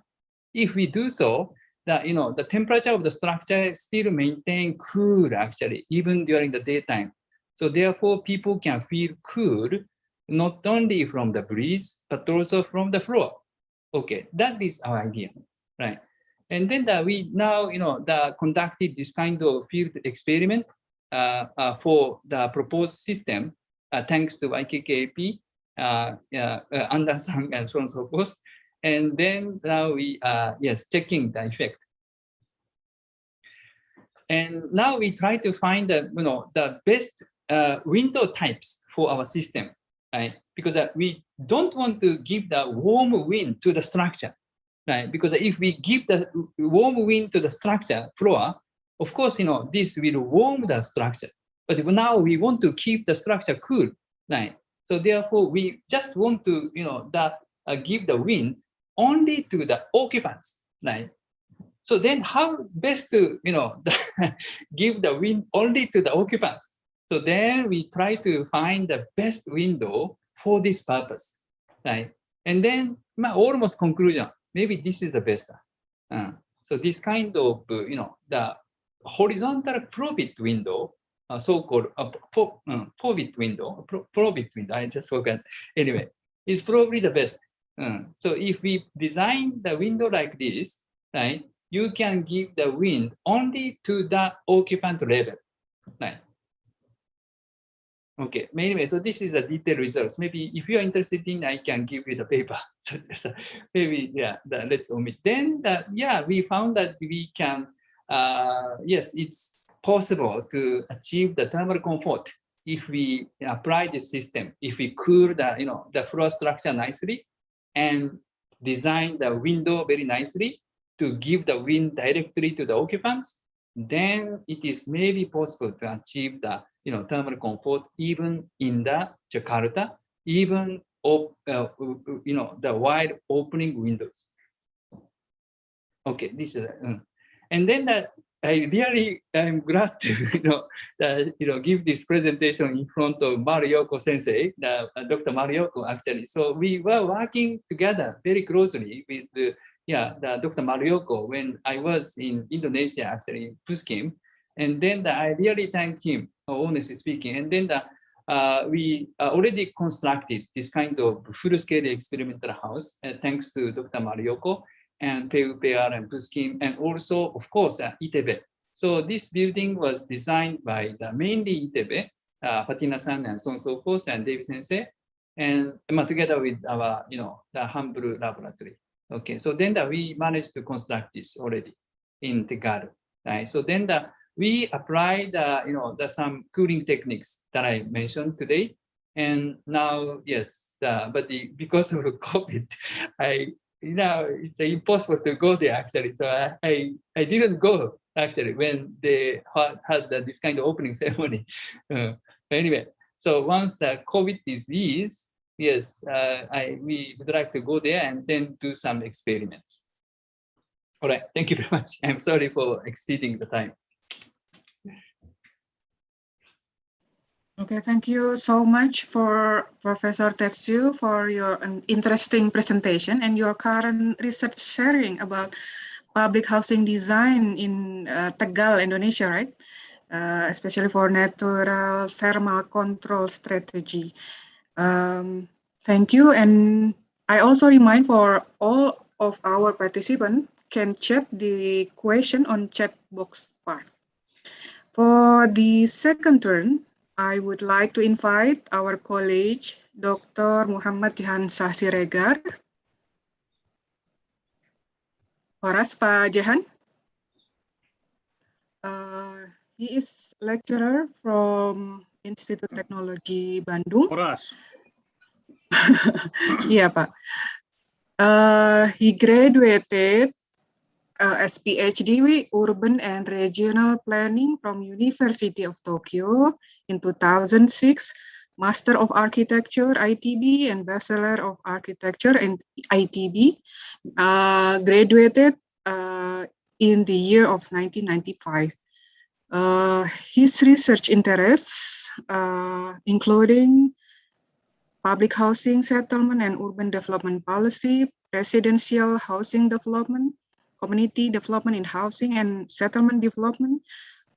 If we do so, the temperature of the structure still maintain cool actually even during the daytime. So therefore, people can feel cool not only from the breeze but also from the floor. Okay, that is our idea, right? And then we now conducted this kind of field experiment for the proposed system, thanks to IKKAP, Anderson, and so on and so forth. And then now we are checking the effect. And now we try to find the best window types for our system, right? Because we don't want to give the warm wind to the structure, right? Because if we give the warm wind to the structure floor, of course, this will warm the structure. But now we want to keep the structure cool, right? So therefore, we just want to, give the wind only to the occupants, right? So then how best to, give the wind only to the occupants? So then we try to find the best window for this purpose, right? And then almost conclusion, maybe this is the best. So this kind of, the horizontal profit window, so-called profit window, profit window, I just forgot. Anyway, is probably the best. So if we design the window like this, right, you can give the wind only to the occupant level, right? Okay, anyway, so this is a detailed results. Maybe if you are interested in, I can give you the paper. So just, maybe, let's omit. Then, we found that we can, yes, it's possible to achieve the thermal comfort if we apply this system, if we cool the, the floor structure nicely and design the window very nicely to give the wind directly to the occupants, then it is maybe possible to achieve the thermal comfort even in the Jakarta, even of the wide opening windows. Okay, this is and then I really am glad to give this presentation in front of Maryoko Sensei, Dr. Maryoko actually. So we were working together very closely with the Dr. Maryoko when I was in Indonesia actually in Puskim, and then I really thank him, honestly speaking. And then we already constructed this kind of full-scale experimental house thanks to Dr. Maryoko and PUPR and Puskim, and also, of course, ITB. So this building was designed by mainly ITB, Patina-san and so on and so forth, and David Sensei, and together with our, the humble laboratory. Okay, so then we managed to construct this already in Tegalu, right? So then we applied, some cooling techniques that I mentioned today, and now, yes, because of COVID, it's impossible to go there actually. So I didn't go actually when they had this kind of opening ceremony. Anyway, so once the COVID is eased, yes, we would like to go there and then do some experiments. All right, thank you very much. I'm sorry for exceeding the time. Okay, thank you so much for Professor Tetsu for your interesting presentation and your current research sharing about public housing design in Tegal, Indonesia, right? Especially for natural thermal control strategy. Thank you, and I also remind for all of our participants can chat the question on chat box part. For the second turn, I would like to invite our colleague, Dr. Muhammad Jehansyah Siregar. Horas, Pak Jehan. He is lecturer from Institut Teknologi Bandung. Horas. Iya, Pak. He graduated as PhD with Urban and Regional Planning from University of Tokyo in 2006, Master of Architecture ITB and Bachelor of Architecture and ITB, graduated in the year of 1995. His research interests including public housing settlement and urban development policy, residential housing development, community development in housing and settlement development,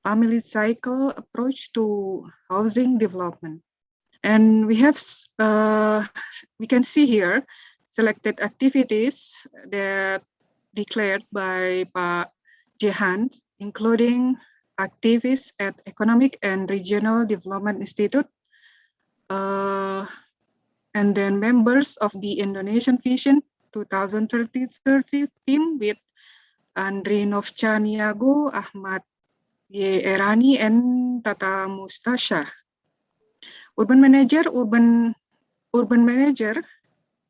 family cycle approach to housing development. And we have, we can see here, selected activities that declared by Pak Jehan, including activities at Economic and Regional Development Institute, and then members of the Indonesian Vision 2030 team with Andri Novchaniago, Ahmad Y. Erani, and Tata Mustasha. Urban manager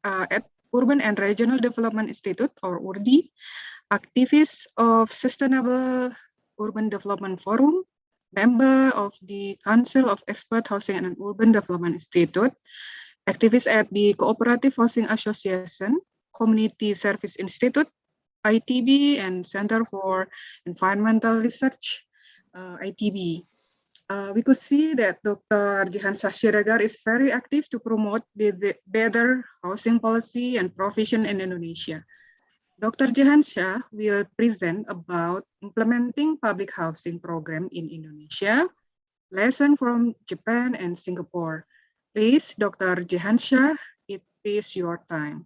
at Urban and Regional Development Institute, or URDI, activist of Sustainable Urban Development Forum, member of the Council of Expert Housing and Urban Development Institute, activist at the Cooperative Housing Association, Community Service Institute, ITB, and Center for Environmental Research, ITB. We could see that Dr. Jehansyah Siregar is very active to promote the better housing policy and provision in Indonesia. Dr. Jehansyah will present about implementing public housing program in Indonesia, lesson from Japan and Singapore. Please, Dr. Jehansyah, it is your time.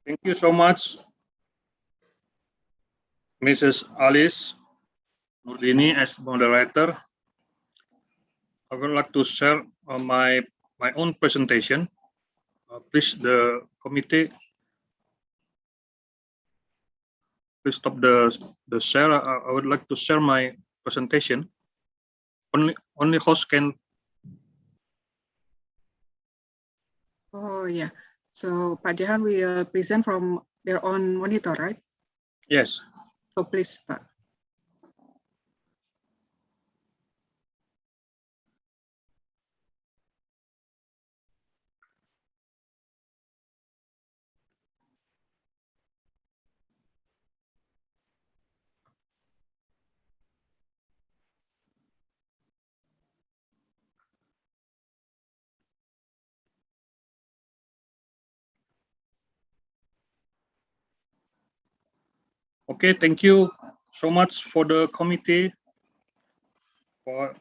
Thank you so much, Mrs. Allis, Nurdini as moderator. I would like to share my own presentation. Please, the committee, please stop the share. I would like to share my presentation. Only host can. Oh yeah. So Pak Jehan will present from their own monitor, right? Yes. So please, Pak. Okay, thank you so much for the committee for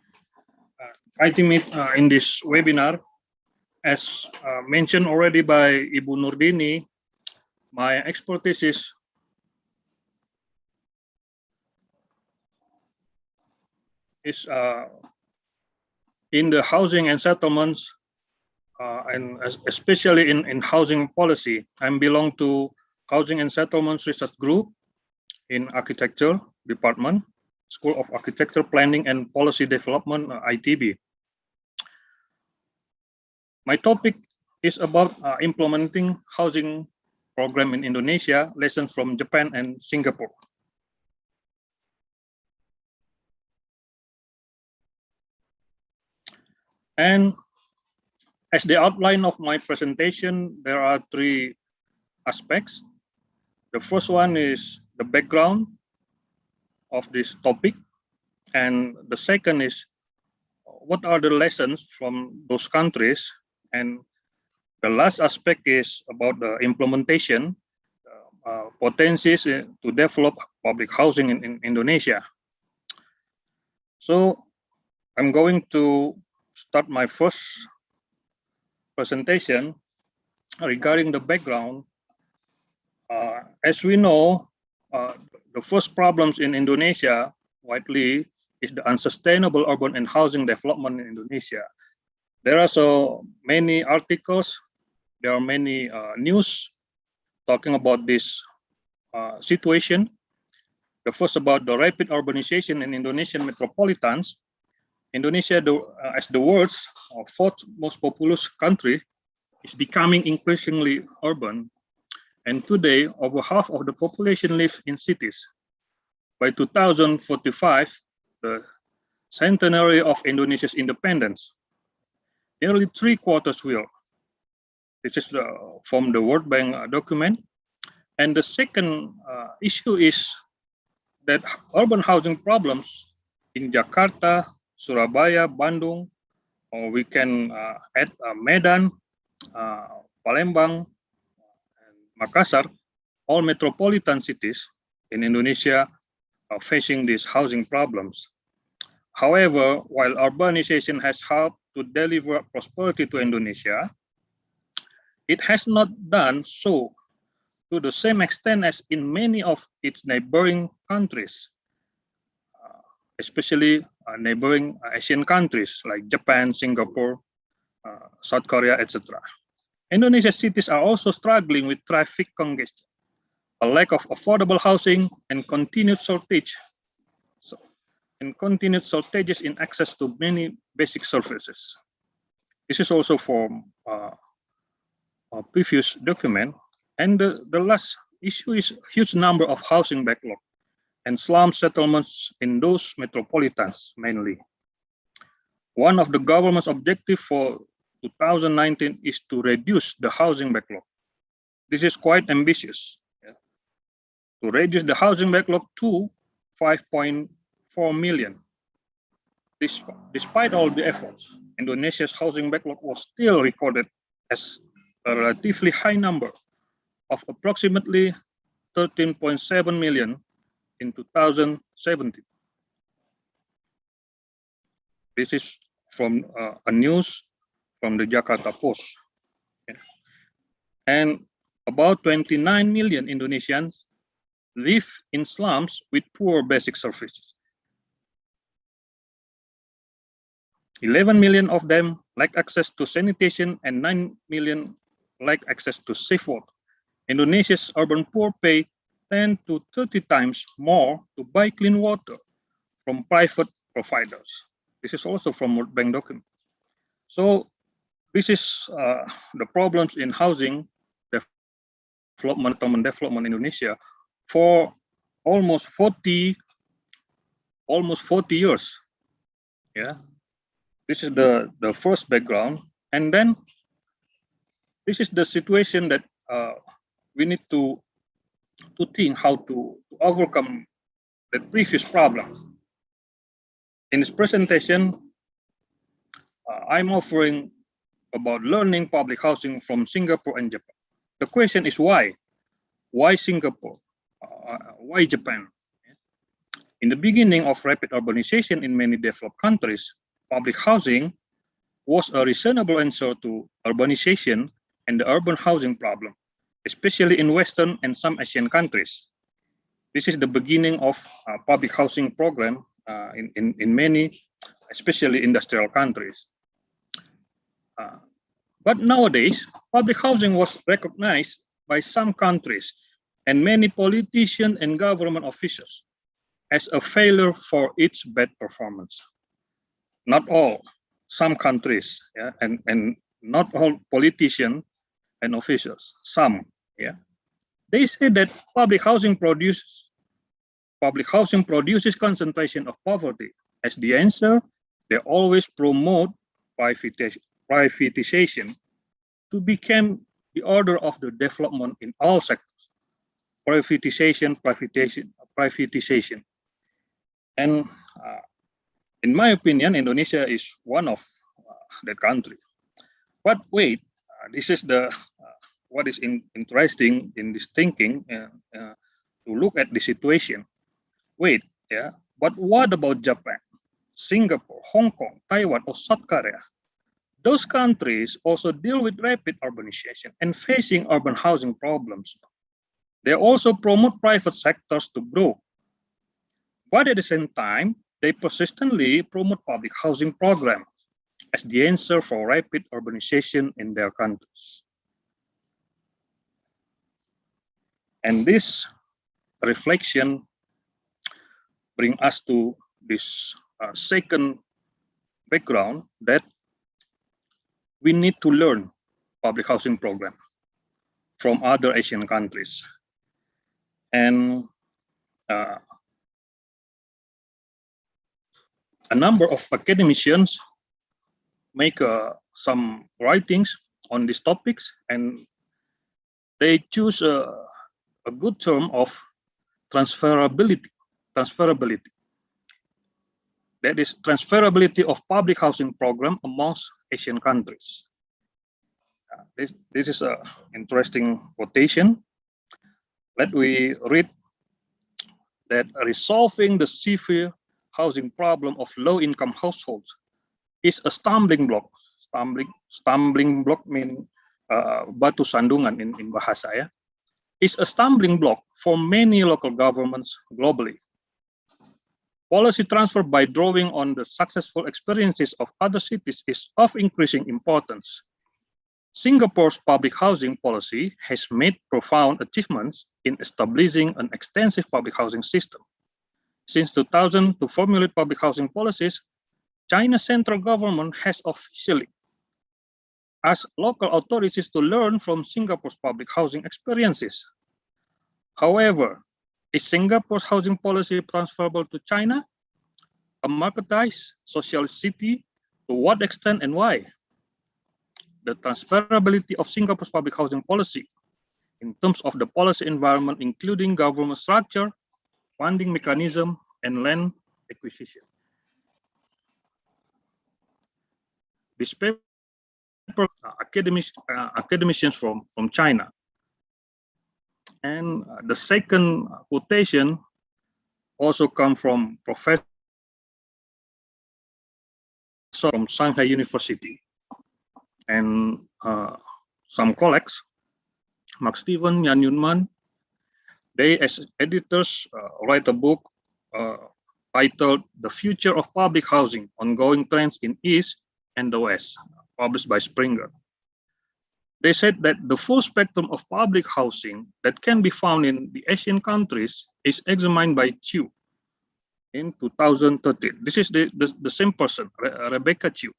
inviting me in this webinar. As mentioned already by Ibu Nurdini, my expertise is in the housing and settlements, and especially in housing policy. I belong to Housing and Settlements Research Group in Architecture Department, School of Architecture Planning and Policy Development, ITB. My topic is about implementing housing program in Indonesia, lessons from Japan and Singapore. And as the outline of my presentation, there are three aspects. The first one is the background. of this topic, and the second is what are the lessons from those countries, and the last aspect is about the implementation potencies to develop public housing in Indonesia. So I'm going to start my first presentation regarding the background. As we know, the first problems in Indonesia widely is the unsustainable urban and housing development in Indonesia. There are so many articles, there are many news talking about this situation. The first about the rapid urbanization in Indonesian metropolitans. Indonesia, as the world's fourth most populous country, is becoming increasingly urban. And today, over half of the population lives in cities. By 2045, the centenary of Indonesia's independence, nearly 3/4 will. This is from the World Bank document. And the second issue is that urban housing problems in Jakarta, Surabaya, Bandung, or we can add Medan, Palembang, and Makassar, all metropolitan cities in Indonesia are facing these housing problems. However, while urbanization has helped to deliver prosperity to Indonesia, it has not done so to the same extent as in many of its neighboring countries, especially neighboring Asian countries like Japan, Singapore, South Korea, etc. Indonesia's cities are also struggling with traffic congestion, a lack of affordable housing, and continued shortages in access to many basic services. This is also from a previous document. And the last issue is huge number of housing backlog and slum settlements in those metropolitans mainly. One of the government's objectives for 2019 is to reduce the housing backlog. This is quite ambitious. To reduce the housing backlog to 5.4 million. Despite all the efforts, Indonesia's housing backlog was still recorded as a relatively high number of approximately 13.7 million in 2017. This is from a news from the Jakarta Post. And about 29 million Indonesians live in slums with poor basic services. 11 million of them lack access to sanitation and 9 million lack access to safe water. Indonesia's urban poor pay 10 to 30 times more to buy clean water from private providers. This is also from World Bank document. So this is the problems in housing development in Indonesia for almost 40 years. Yeah, this is the first background, and then this is the situation that we need to think how to overcome the previous problems. In this presentation, I'm offering about learning public housing from Singapore and Japan. The question is why? Why Singapore? Why Japan? In the beginning of rapid urbanization in many developed countries, public housing was a reasonable answer to urbanization and the urban housing problem, especially in Western and some Asian countries. This is the beginning of public housing program in many, especially industrial countries. But nowadays, public housing was recognized by some countries and many politicians and government officials as a failure for its bad performance. Not all, some countries, yeah, and not all politicians and officials, some, yeah. They say that public housing produces concentration of poverty. As the answer, they always promote privatization to become the order of the development in all sectors. Privatization. And in my opinion, Indonesia is one of that country. But wait, this is the what is interesting in this thinking to look at the situation. Wait, yeah, but what about Japan, Singapore, Hong Kong, Taiwan, or South Korea? Those countries also deal with rapid urbanization and facing urban housing problems. They also promote private sectors to grow. But at the same time, they persistently promote public housing programs as the answer for rapid urbanization in their countries. And this reflection brings us to this second background, that we need to learn public housing program from other Asian countries. And a number of academicians make some writings on these topics, and they choose a good term of transferability. That is transferability of public housing program amongst Asian countries. This is an interesting quotation. Let we read that resolving the severe housing problem of low-income households is a stumbling block. Stumbling block mean batu sandungan in bahasa ya. Is a stumbling block for many local governments globally. Policy transfer by drawing on the successful experiences of other cities is of increasing importance. Singapore's public housing policy has made profound achievements in establishing an extensive public housing system. Since 2000, to formulate public housing policies, China's central government has officially asked local authorities to learn from Singapore's public housing experiences. However, is Singapore's housing policy transferable to China? A marketized socialist city? To what extent and why? The transferability of Singapore's public housing policy in terms of the policy environment, including government structure, funding mechanism, and land acquisition. This paper, academicians from China. And the second quotation also comes from Professor from Shanghai University. And some colleagues, Mark Steven, Yan Yunman, they as editors write a book titled The Future of Public Housing, Ongoing Trends in East and the West, published by Springer. They said that the full spectrum of public housing that can be found in the Asian countries is examined by Chiu in 2013. This is the same person, Rebecca Chiu.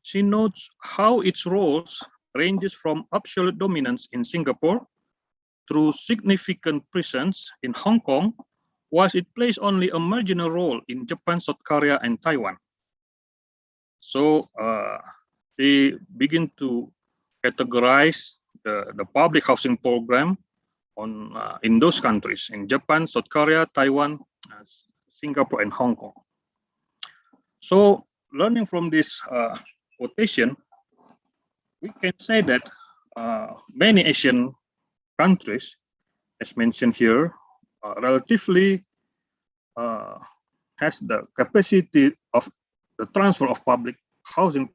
She notes how its roles ranges from absolute dominance in Singapore through significant presence in Hong Kong, whilst it plays only a marginal role in Japan, South Korea, and Taiwan. So they begin to categorize the public housing program in those countries, in Japan, South Korea, Taiwan, Singapore, and Hong Kong. So learning from this quotation, we can say that many Asian countries, as mentioned here, relatively has the capacity of the transfer of public housing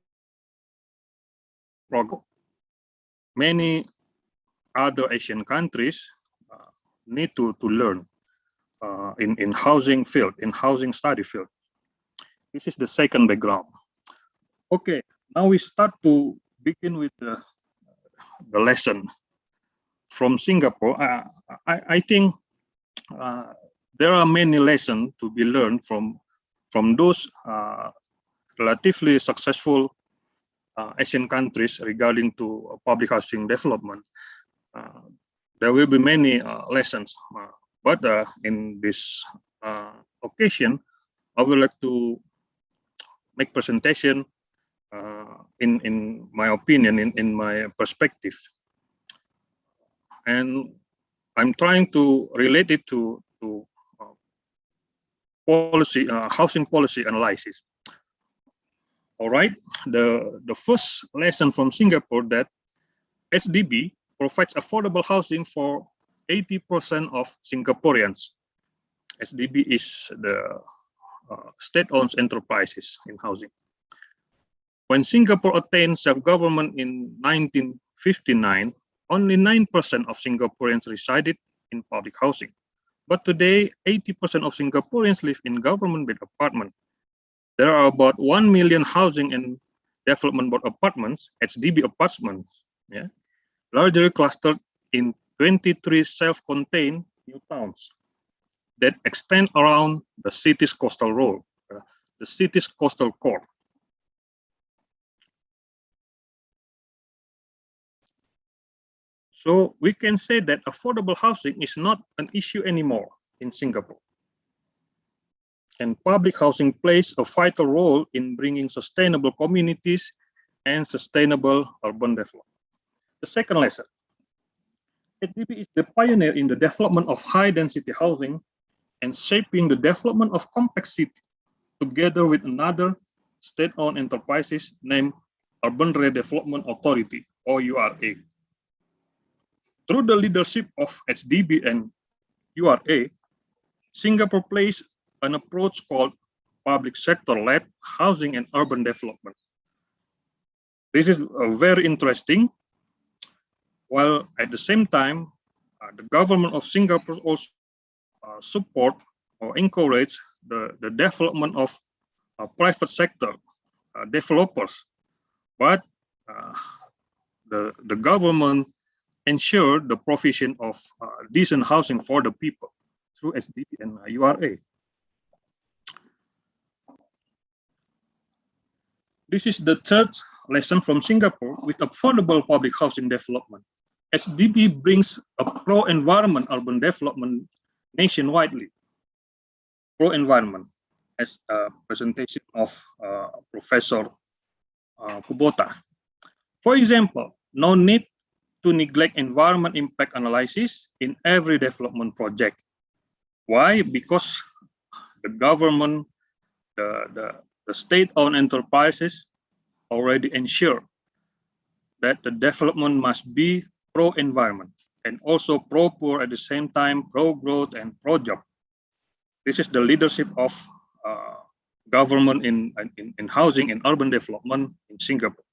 program. Many other Asian countries need to learn in housing field, in housing study field. This is the second background. Okay, now we start to begin with the lesson from Singapore. I think there are many lessons to be learned from those relatively successful Asian countries regarding to public housing development. There will be many lessons, but in this occasion, I would like to make presentation in my opinion, in my perspective, and I'm trying to relate it to policy, housing policy analysis. All right, the first lesson from Singapore that HDB provides affordable housing for 80% of Singaporeans. HDB is the state-owned enterprises in housing. When Singapore attained self-government in 1959, only 9% of Singaporeans resided in public housing. But today, 80% of Singaporeans live in government-built apartments. There are about 1 million housing and development board apartments, HDB apartments, yeah, largely clustered in 23 self-contained new towns that extend around the city's coastal road, the city's coastal core. So we can say that affordable housing is not an issue anymore in Singapore. And public housing plays a vital role in bringing sustainable communities and sustainable urban development. The second lesson, HDB is the pioneer in the development of high-density housing and shaping the development of compact city together with another state-owned enterprises named Urban Redevelopment Authority, or URA. Through the leadership of HDB and URA, Singapore plays an approach called public sector-led housing and urban development. This is very interesting, while at the same time, the government of Singapore also support or encourage the development of private sector developers, but the government ensure the provision of decent housing for the people through HDB and URA. This is the third lesson from Singapore with affordable public housing development. HDB brings a pro-environment urban development nationwidely. Pro-environment, as a presentation of Professor Kubota. For example, no need to neglect environment impact analysis in every development project. Why? Because the government, the state-owned enterprises already ensure that the development must be pro-environment and also pro-poor at the same time, pro-growth and pro-job. This is the leadership of government in housing and urban development in Singapore.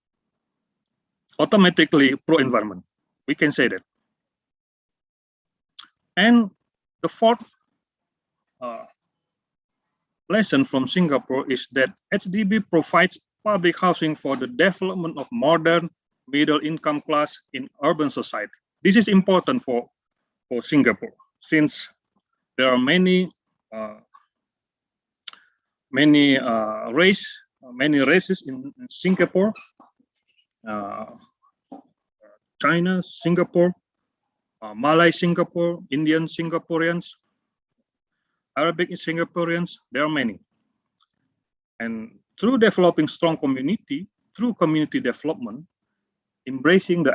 Automatically pro-environment, we can say that. And the fourth lesson from Singapore is that HDB provides public housing for the development of modern middle income class in urban society. This is important for Singapore, since there are many races in Singapore, China, Singapore, Malay Singapore, Indian Singaporeans, Arabic Singaporeans, there are many. And through developing strong community, through community development, embracing the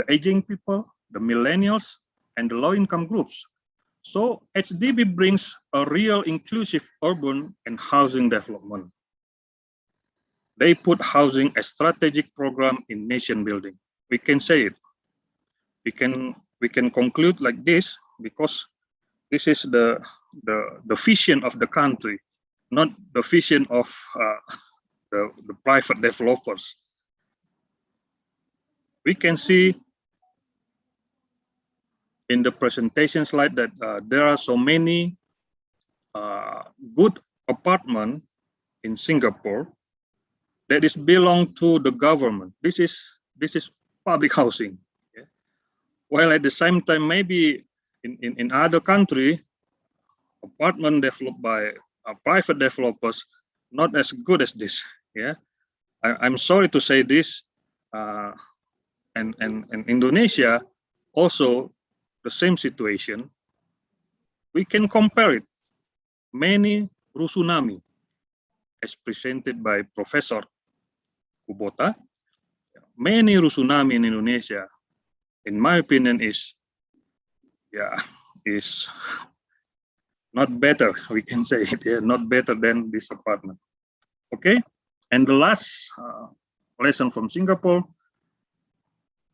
aging people, the millennials, and the low-income groups. So HDB brings a real inclusive urban and housing development. They put housing as strategic program in nation building. We can say it. We can conclude like this because this is the vision of the country, not the vision of the private developers. We can see in the presentation slide that there are so many good apartments in Singapore that is belong to the government. This is public housing. Okay? While at the same time, maybe in other country, apartment developed by private developers not as good as this. Yeah, I'm sorry to say this. And Indonesia also the same situation. We can compare it. Many rusunami, as presented by Professor Kubota, many rusunami in Indonesia, in my opinion, is not better, we can say it, yeah, not better than this apartment. Okay, and the last lesson from Singapore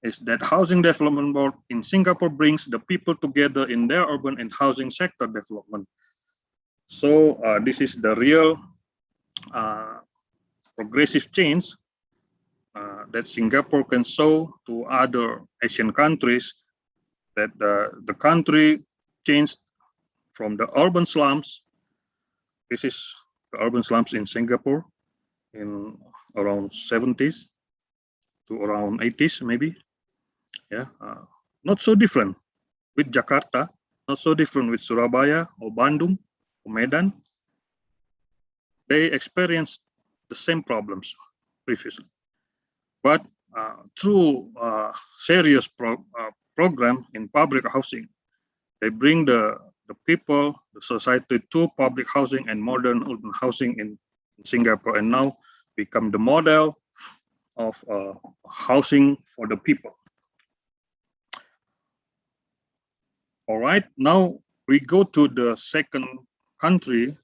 is that Housing Development Board in Singapore brings the people together in their urban and housing sector development. So this is the real progressive change that Singapore can show to other Asian countries, that the country changed from the urban slums. This is the urban slums in Singapore in around 70s to around 80s maybe. Yeah, not so different with Jakarta, not so different with Surabaya or Bandung or Medan. They experienced the same problems previously, but through serious program in public housing, they bring the people, the society to public housing and modern urban housing in Singapore, and now become the model of housing for the people. All right, now we go to the second country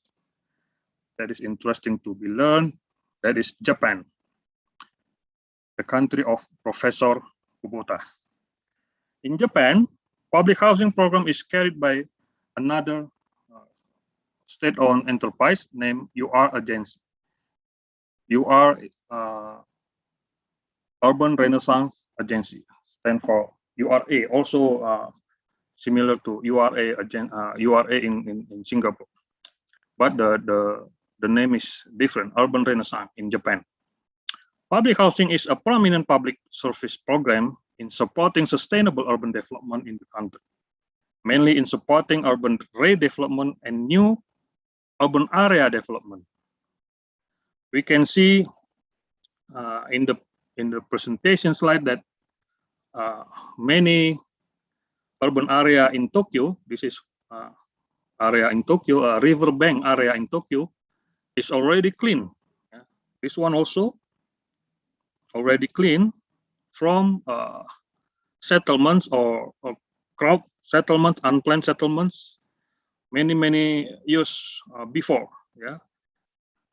that is interesting to be learned, that is Japan, the country of Professor Kubota. In Japan, public housing program is carried by another state-owned enterprise named UR Agency. UR Urban Renaissance Agency, stand for URA, also similar to URA in Singapore, but the name is different, Urban Renaissance in Japan. Public housing is a prominent public service program in supporting sustainable urban development in the country, mainly in supporting urban redevelopment and new urban area development. We can see in the presentation slide that many urban area in Tokyo, this is area in Tokyo, a riverbank area in Tokyo, is already clean. This one also already clean from settlements or crowd settlements, unplanned settlements, many years before. Yeah,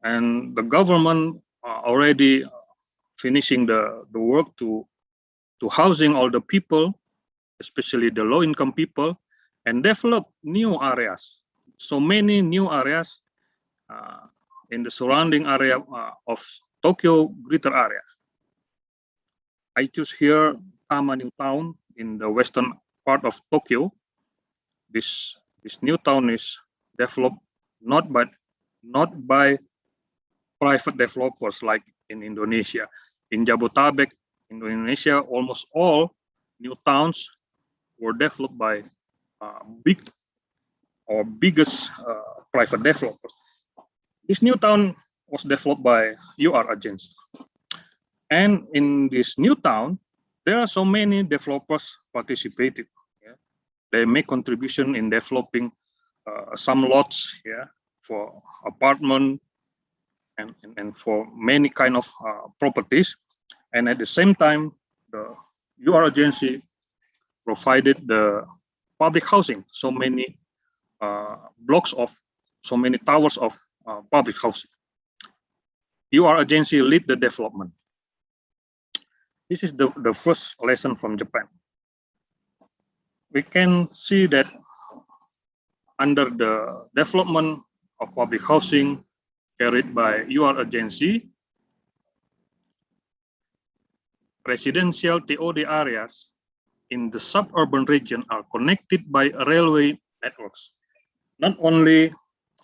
and the government already finishing the work to housing all the people, especially the low-income people, and develop new areas. So many new areas in the surrounding area of Tokyo greater area. I choose here Tama New Town in the western part of Tokyo. This new town is developed not by private developers like in Indonesia. In Jabodetabek, Indonesia, almost all new towns were developed by biggest private developers. This new town was developed by UR Agency. And in this new town, there are so many developers participated. Yeah? They make contribution in developing some lots, yeah, for apartment and for many kind of properties. And at the same time, the UR Agency provided the public housing, so many blocks of, so many towers of public housing. UR Agency lead the development. This is the first lesson from Japan. We can see that under the development of public housing carried by UR Agency, residential TOD areas in the suburban region are connected by railway networks, not only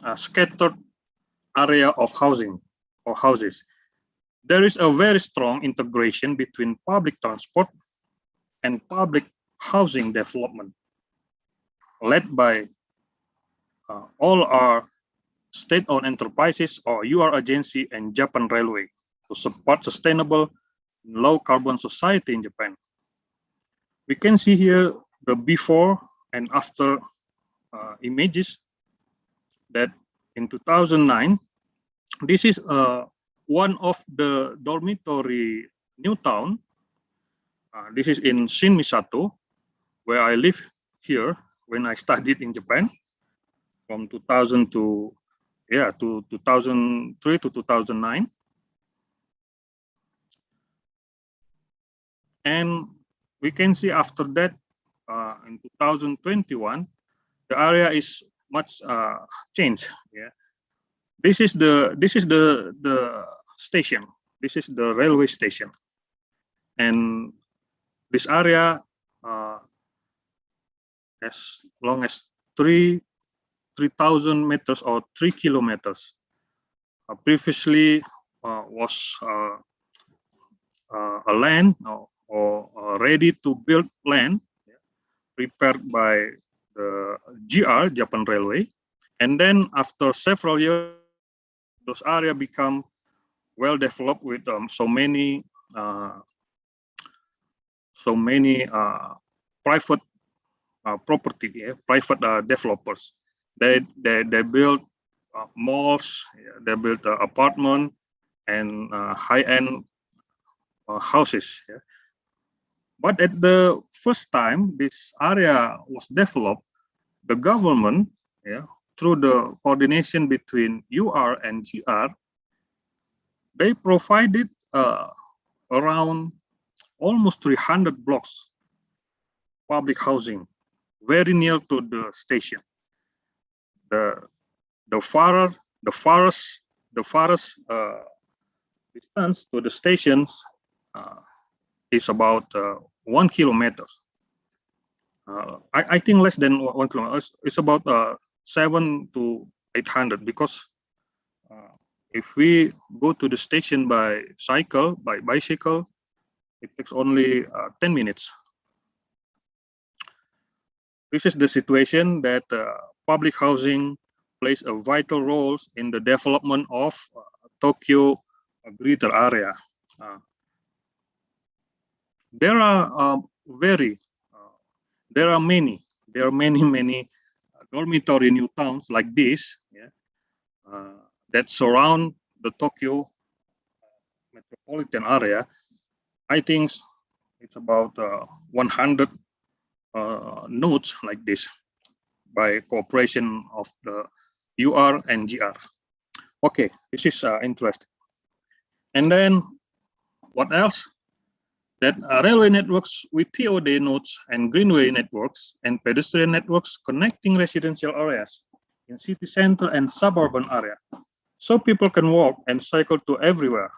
a scattered area of housing or houses. There is a very strong integration between public transport and public housing development, led by all our state-owned enterprises or UR Agency and Japan Railway to support sustainable low-carbon society in Japan. We can see here the before and after images that in 2009, this is one of the dormitory new town. This is in Shin-Misato, where I live here when I studied in Japan. from 2000 to 2003 to 2009. And we can see after that, in 2021, the area is much changed. Yeah, this is the station. This is the railway station, and this area, as long as 3,000 meters or 3 kilometers, previously was a land or ready to build land prepared by the GR, Japan Railway. And then after several years, those areas become well developed with so many private property, private developers. They build malls, they build apartment and high-end houses. Yeah. But at the first time this area was developed, the government, through the coordination between UR and GR, they provided around almost 300 blocks public housing very near to the station. The farthest distance to the stations is about 1 kilometer. I think less than 1 kilometer. It's about 700 to 800, because if we go to the station by bicycle, it takes only 10 minutes. This is the situation that public housing plays a vital role in the development of Tokyo greater area. There are many dormitory new towns like this, that surround the Tokyo metropolitan area. I think it's about 100 nodes like this by cooperation of the UR and GR. Okay, this is interesting. And then what else? That railway networks with TOD nodes and greenway networks and pedestrian networks connecting residential areas in city center and suburban area, so people can walk and cycle to everywhere.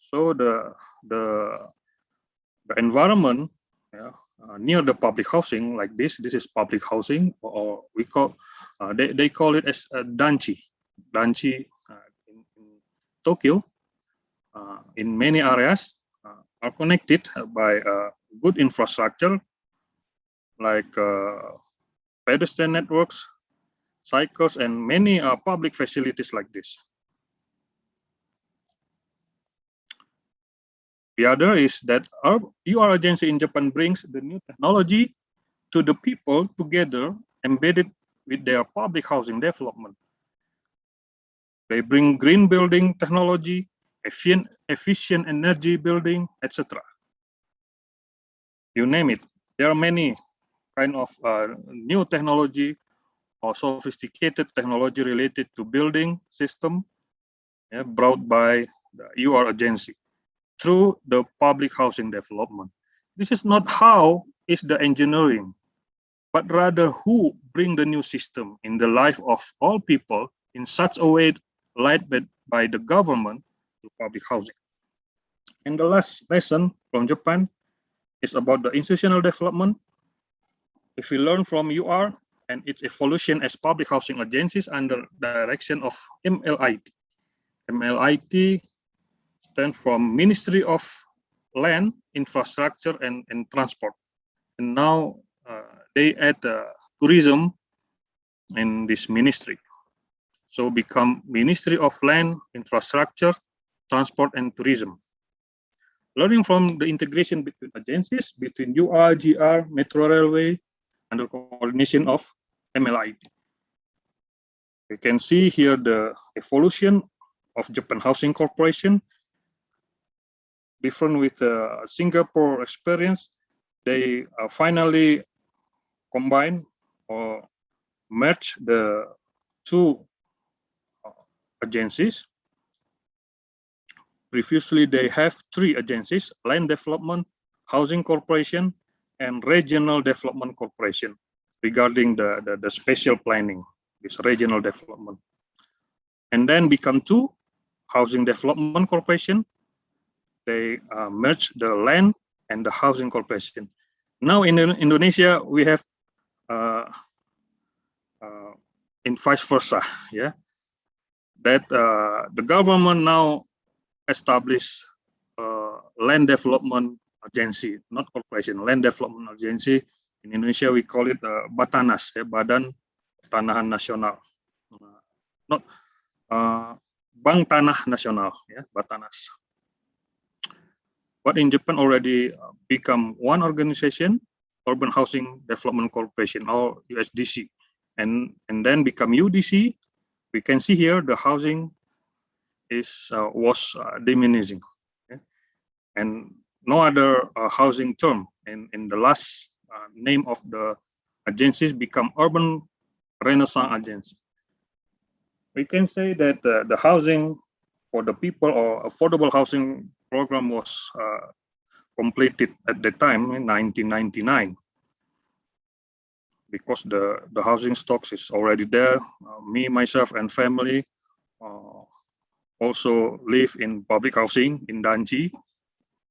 So the environment near the public housing like this is public housing, or we call they call it as danchi in Tokyo. In many areas are connected by good infrastructure like pedestrian networks, cycles, and many public facilities like this. The other is that our UR agency in Japan brings the new technology to the people together, embedded with their public housing development. They bring green building technology, efficient energy building, etc. You name it. There are many kind of new technology or sophisticated technology related to building system brought by the UR agency through the public housing development. This is not how is the engineering, but rather who bring the new system in the life of all people in such a way led by the government to public housing. And the last lesson from Japan is about the institutional development. If we learn from UR and its evolution as public housing agencies under direction of MLIT. MLIT stands from Ministry of Land, Infrastructure, and Transport. And now they add tourism in this ministry. So become Ministry of Land, Infrastructure, Transport, and Tourism. Learning from the integration between agencies, between UR, GR, Metro Railway, under coordination of MLIT. You can see here the evolution of Japan Housing Corporation. Different with Singapore experience, they finally combine or merge the two agencies. Previously, they have three agencies: Land Development, Housing Corporation, and Regional Development Corporation, regarding the spatial planning, this regional development. And then become two: Housing Development Corporation. They merge the Land and the Housing Corporation. Now in Indonesia, we have in vice versa, yeah, that the government now establish Land Development Agency, not corporation, Land Development Agency. In Indonesia, we call it Batanas, ya, Badan Tanahan Nasional, not Bank Tanah Nasional, ya, Batanas. But in Japan already become one organization, Urban Housing Development Corporation, or USDC, and then become UDC. We can see here the housing was diminishing, okay? And no other housing term in the last name of the agencies become Urban Renaissance Agency. We can say that the housing for the people or affordable housing program was completed at the time in 1999, because the housing stocks is already there. Me, myself, and family also live in public housing in Danji,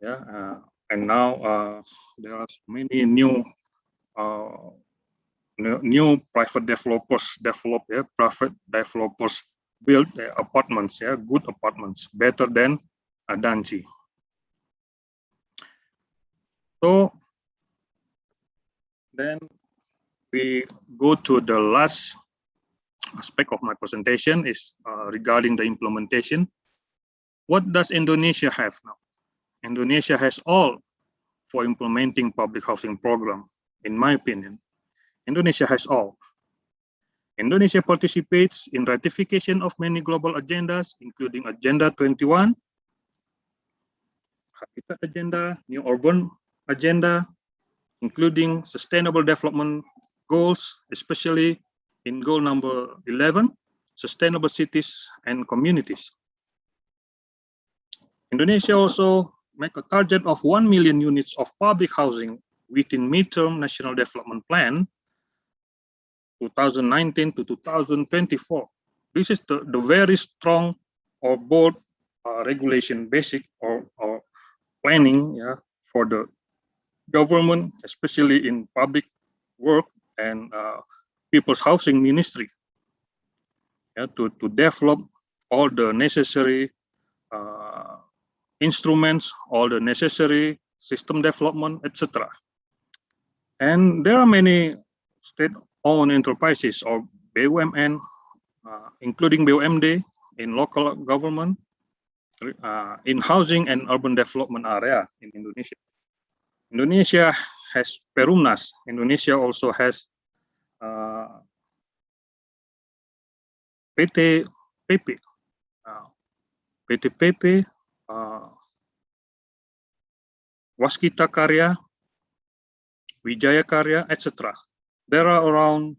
yeah, and now there are many new private developers develop, yeah, private developers build apartments, yeah, good apartments, better than Danji. So then we go to the last aspect of my presentation, is regarding the implementation. What does Indonesia have now? Indonesia has all for implementing public housing program. In my opinion, Indonesia has all. Indonesia participates in ratification of many global agendas, including Agenda 21, Habitat Agenda, New Urban Agenda, including Sustainable Development Goals, especially in goal number 11, Sustainable Cities and Communities. Indonesia also make a target of 1 million units of public housing within midterm National Development Plan 2019 to 2024. This is the very strong or bold regulation, basic or planning, yeah, for the government, especially in public work and people's housing ministry, yeah, to develop all the necessary instruments, all the necessary system development, etc. And there are many state-owned enterprises or BUMN, including BUMD in local government, in housing and urban development area in Indonesia. Indonesia has Perumnas. Indonesia also has PT PP, PT PP, Waskita Karya, Wijaya Karya, etc. There are around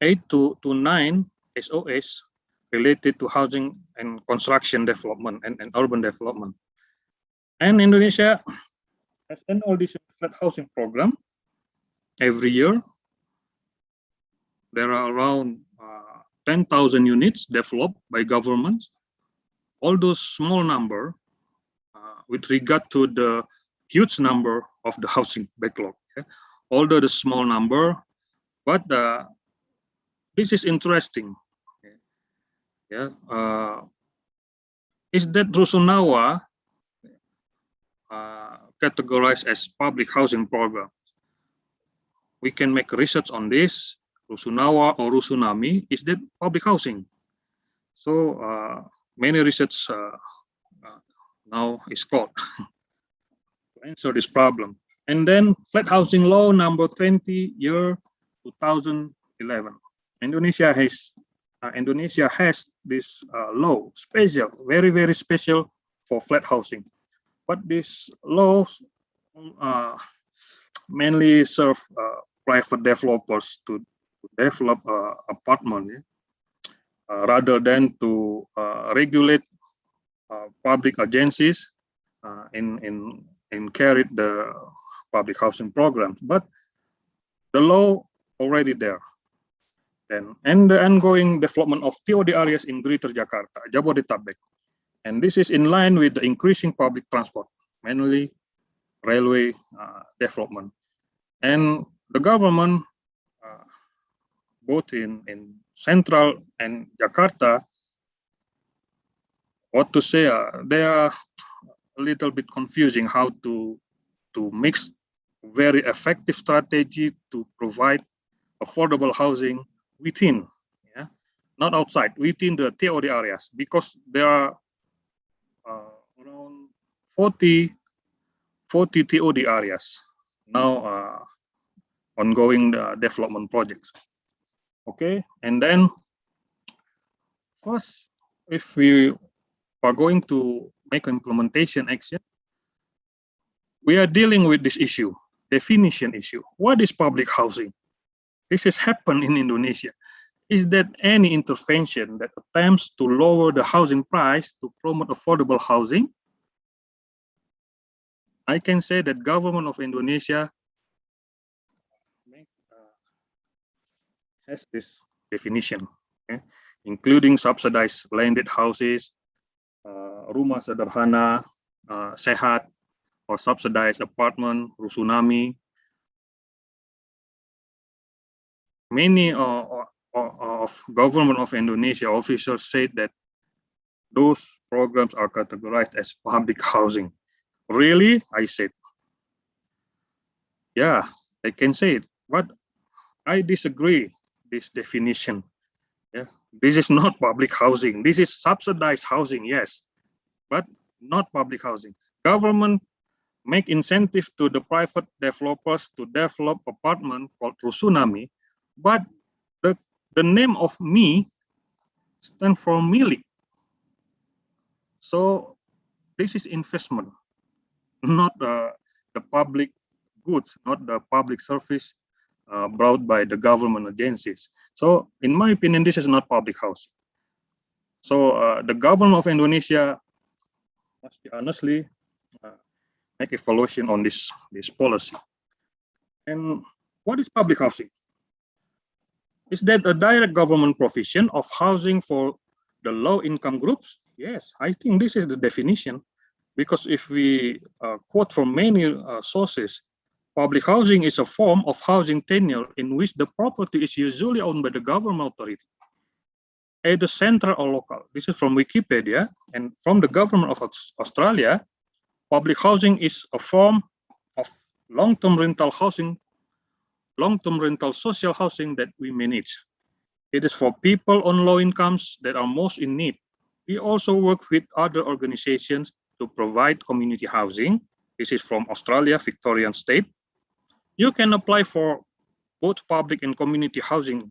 8 to 9 SOS related to housing and construction development and urban development. And Indonesia has an audition flat housing program every year. There are around 10,000 units developed by governments. All those small number with regard to the huge number of the housing backlog. Okay? Although the small number, but this is interesting. Okay? Yeah, is that Rusunawa categorized as public housing program? We can make research on this. Rusunawa or Rusunami, is that public housing? So many research now is called to answer this problem. And then flat housing law number 20 year 2011. Indonesia has this law, special, very special for flat housing. But this law mainly serve private developers to develop apartment, rather than to regulate public agencies in carried the public housing programs. But the law already there. And the ongoing development of TOD areas in Greater Jakarta, Jabodetabek. And this is in line with the increasing public transport, mainly railway development. And the government, both in Central and Jakarta, what to say, they are a little bit confusing how to mix very effective strategy to provide affordable housing within, not outside, within the TOD areas, because there are around 40 TOD areas now ongoing development projects. Okay, and then first, if we are going to make implementation action, we are dealing with this issue, definition issue. What is public housing? This has happened in Indonesia. Is that any intervention that attempts to lower the housing price to promote affordable housing? I can say that government of Indonesia has this definition, including subsidized landed houses, rumah sederhana, sehat, or subsidized apartment, rusunami. Many of government of Indonesia officials said that those programs are categorized as public housing. Really? I said, yeah, I can say it, but I disagree this definition. Yeah, this is not public housing. This is subsidized housing, yes, but not public housing. Government make incentive to the private developers to develop apartment called rusunami, but the name of me stand for milik. So this is investment, not the public goods, not the public service brought by the government agencies. So in my opinion, this is not public housing. So the government of Indonesia must be honestly make evaluation on this policy. And what is public housing? Is that a direct government provision of housing for the low income groups? Yes, I think this is the definition, because if we quote from many sources, public housing is a form of housing tenure in which the property is usually owned by the government authority, either central or local. This is from Wikipedia, and from the government of Australia, public housing is a form of long-term rental housing, long-term rental social housing that we manage. It is for people on low incomes that are most in need. We also work with other organizations to provide community housing. This is from Australia, Victorian state. You can apply for both public and community housing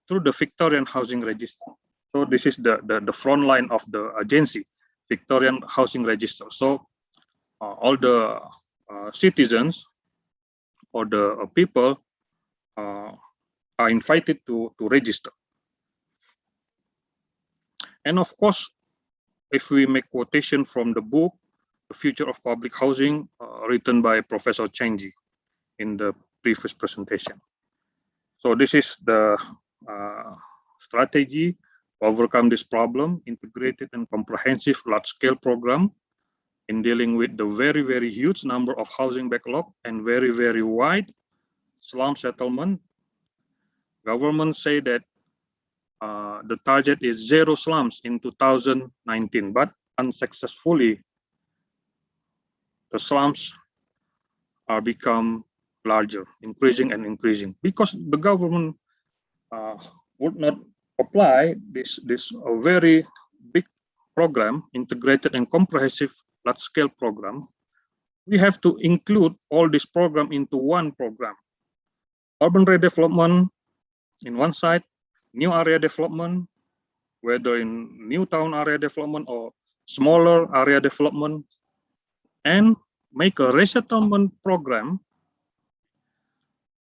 through the Victorian Housing Register. So this is the front line of the agency, Victorian Housing Register. So all the citizens or the people are invited to register. And of course, if we make quotation from the book, The Future of Public Housing, written by Professor Chenji in the previous presentation. So this is the strategy to overcome this problem, integrated and comprehensive large-scale program in dealing with the very, very huge number of housing backlog and very, very wide slum settlement. Government say that the target is 0 slums in 2019, but unsuccessfully, the slums are become larger, increasing and increasing, because the government would not apply this very big program, integrated and comprehensive large-scale program. We have to include all this program into one program. Urban redevelopment in one side, new area development, whether in new town area development or smaller area development, and make a resettlement program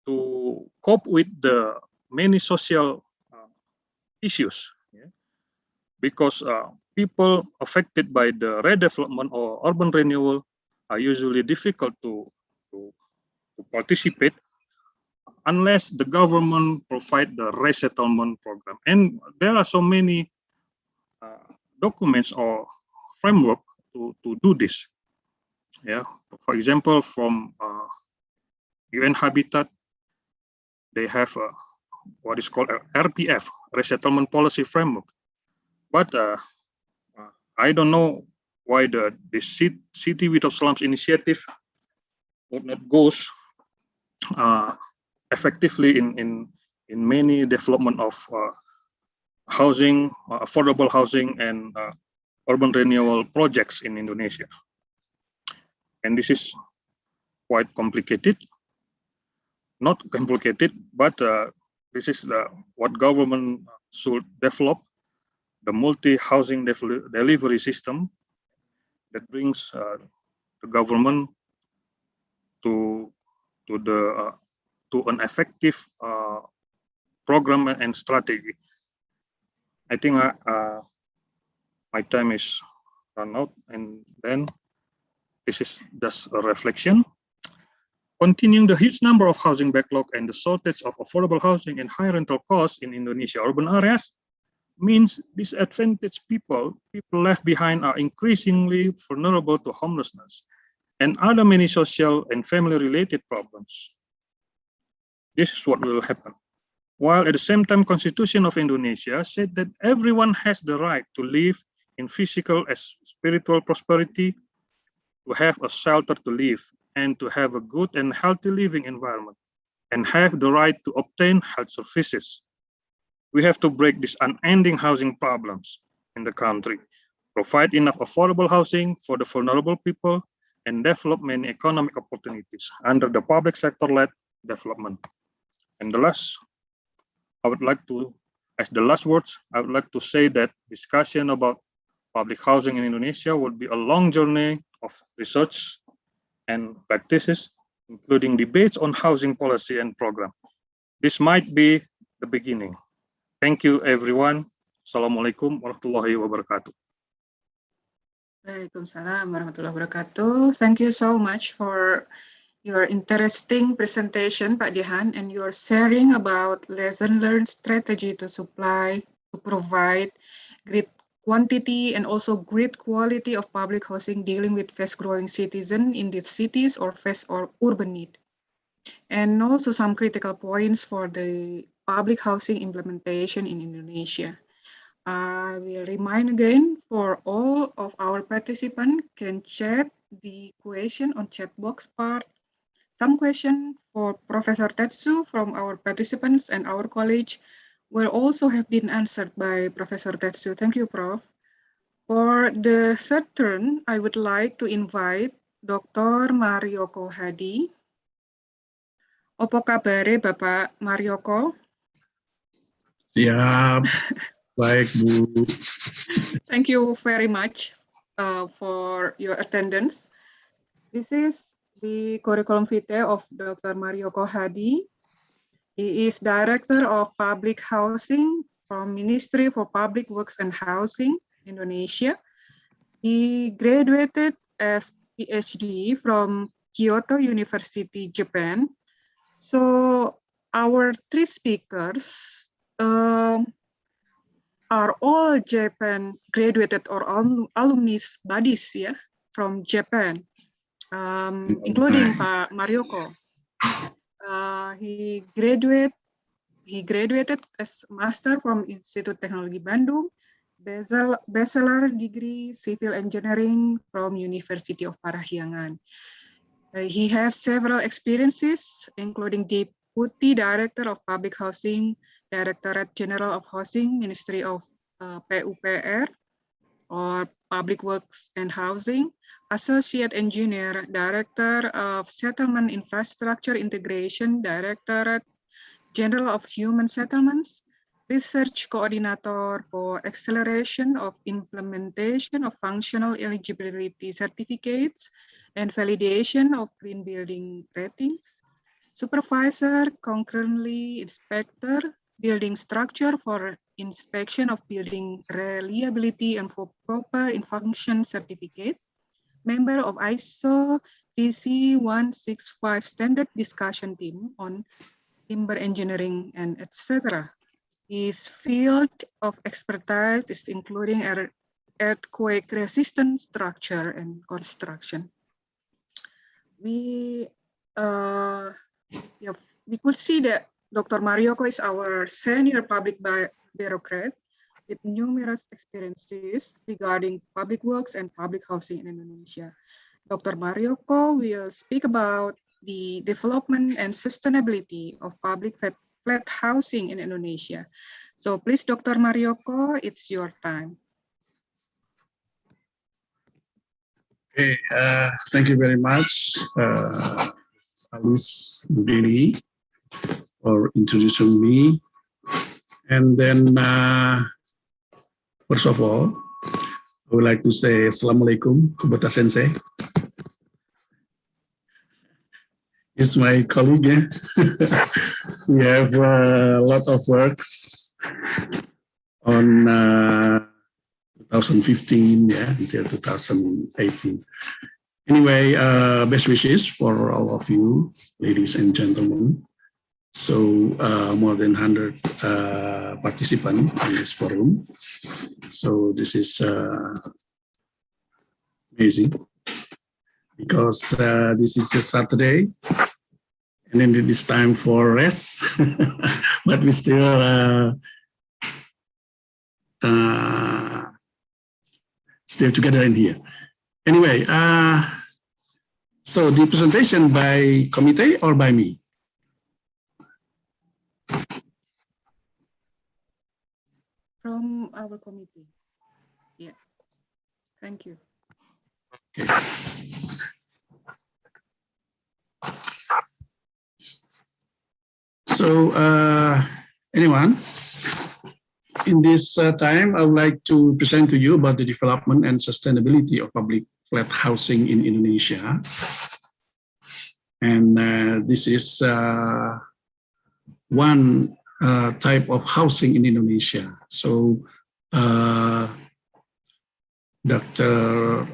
to cope with the many social issues, because people affected by the redevelopment or urban renewal are usually difficult to participate unless the government provide the resettlement program. And there are so many documents or framework to do this. Yeah, for example, from UN Habitat, they have what is called a RPF, Resettlement Policy Framework. But I don't know why the City Without Slums initiative would not goes effectively in many development of housing, affordable housing, and urban renewal projects in Indonesia. And this is quite complicated. Not complicated, but this is what government should develop, the multi-housing delivery system that brings the government to an effective program and strategy. I think my time is run out, and then this is just a reflection. Continuing the huge number of housing backlog and the shortage of affordable housing and high rental costs in Indonesia urban areas means disadvantaged people left behind are increasingly vulnerable to homelessness and other many social and family-related problems. This is what will happen. While at the same time, Constitution of Indonesia said that everyone has the right to live in physical and spiritual prosperity, to have a shelter to live, and to have a good and healthy living environment, and have the right to obtain health services. We have to break these unending housing problems in the country, provide enough affordable housing for the vulnerable people, and develop many economic opportunities under the public sector-led development. And the last, I would like to, as the last words, I would like to say that discussion about public housing in Indonesia would be a long journey of research and practices, including debates on housing policy and program. This might be the beginning. Thank you, everyone. Assalamualaikum warahmatullahi wabarakatuh. Waalaikumsalam warahmatullahi wabarakatuh. Thank you so much for your interesting presentation, Pak Jehan, and your sharing about lesson learned strategy to provide great quantity and also great quality of public housing dealing with fast-growing citizens in these cities or fast or urban need. And also some critical points for the public housing implementation in Indonesia. I will remind again for all of our participants can chat the question on chat box part. Some question for Professor Tetsu from our participants and our college will also have been answered by Professor Tetsu. Thank you, Prof. For the third turn, I would like to invite Dr. Maryoko Hadi. Opo kabare Bapak Maryoko? Siap. Baik, Bu. Thank you very much for your attendance. This is the curriculum vitae of Dr. Maryoko Hadi. He is Director of Public Housing from Ministry for Public Works and Housing, Indonesia. He graduated as PhD from Kyoto University, Japan. So our three speakers are all Japan graduated or alumni buddies, from Japan, including Pak Maryoko. He graduated as master from Institut Teknologi Bandung, bachelor degree civil engineering from University of Parahyangan. He has several experiences, including Deputy Director of Public Housing, Directorate General of Housing, Ministry of PUPR, or Public Works and Housing, Associate Engineer, Director of Settlement Infrastructure Integration, Directorate General of Human Settlements, Research Coordinator for Acceleration of Implementation of Functional Eligibility Certificates and Validation of Green Building Ratings, supervisor, concurrently inspector, building structure for inspection of building reliability and for proper function certificate, member of ISO DC 165 standard discussion team on timber engineering and etc. His field of expertise is including earthquake resistant structure and construction. We could see that Dr. Maryoko is our senior public bureaucrat with numerous experiences regarding public works and public housing in Indonesia. Dr. Maryoko will speak about the development and sustainability of public flat housing in Indonesia. So please, Dr. Maryoko, it's your time. Okay, thank you very much, Allis, Nurdini, for introducing me. And then, first of all, I would like to say Assalamualaikum, Kubota Sensei. He's my colleague. Yeah? We have a lot of works on 2015, yeah, until 2018. Anyway, best wishes for all of you, ladies and gentlemen. So more than 100 participants in this forum. So this is amazing because this is a Saturday and then it is time for rest, but we still together in here. Anyway, so the presentation by committee or by me? From our committee. Yeah. Thank you. Okay. So, anyone? In this time, I would like to present to you about the development and sustainability of public flat housing in Indonesia. And this is one type of housing in Indonesia. So Dr.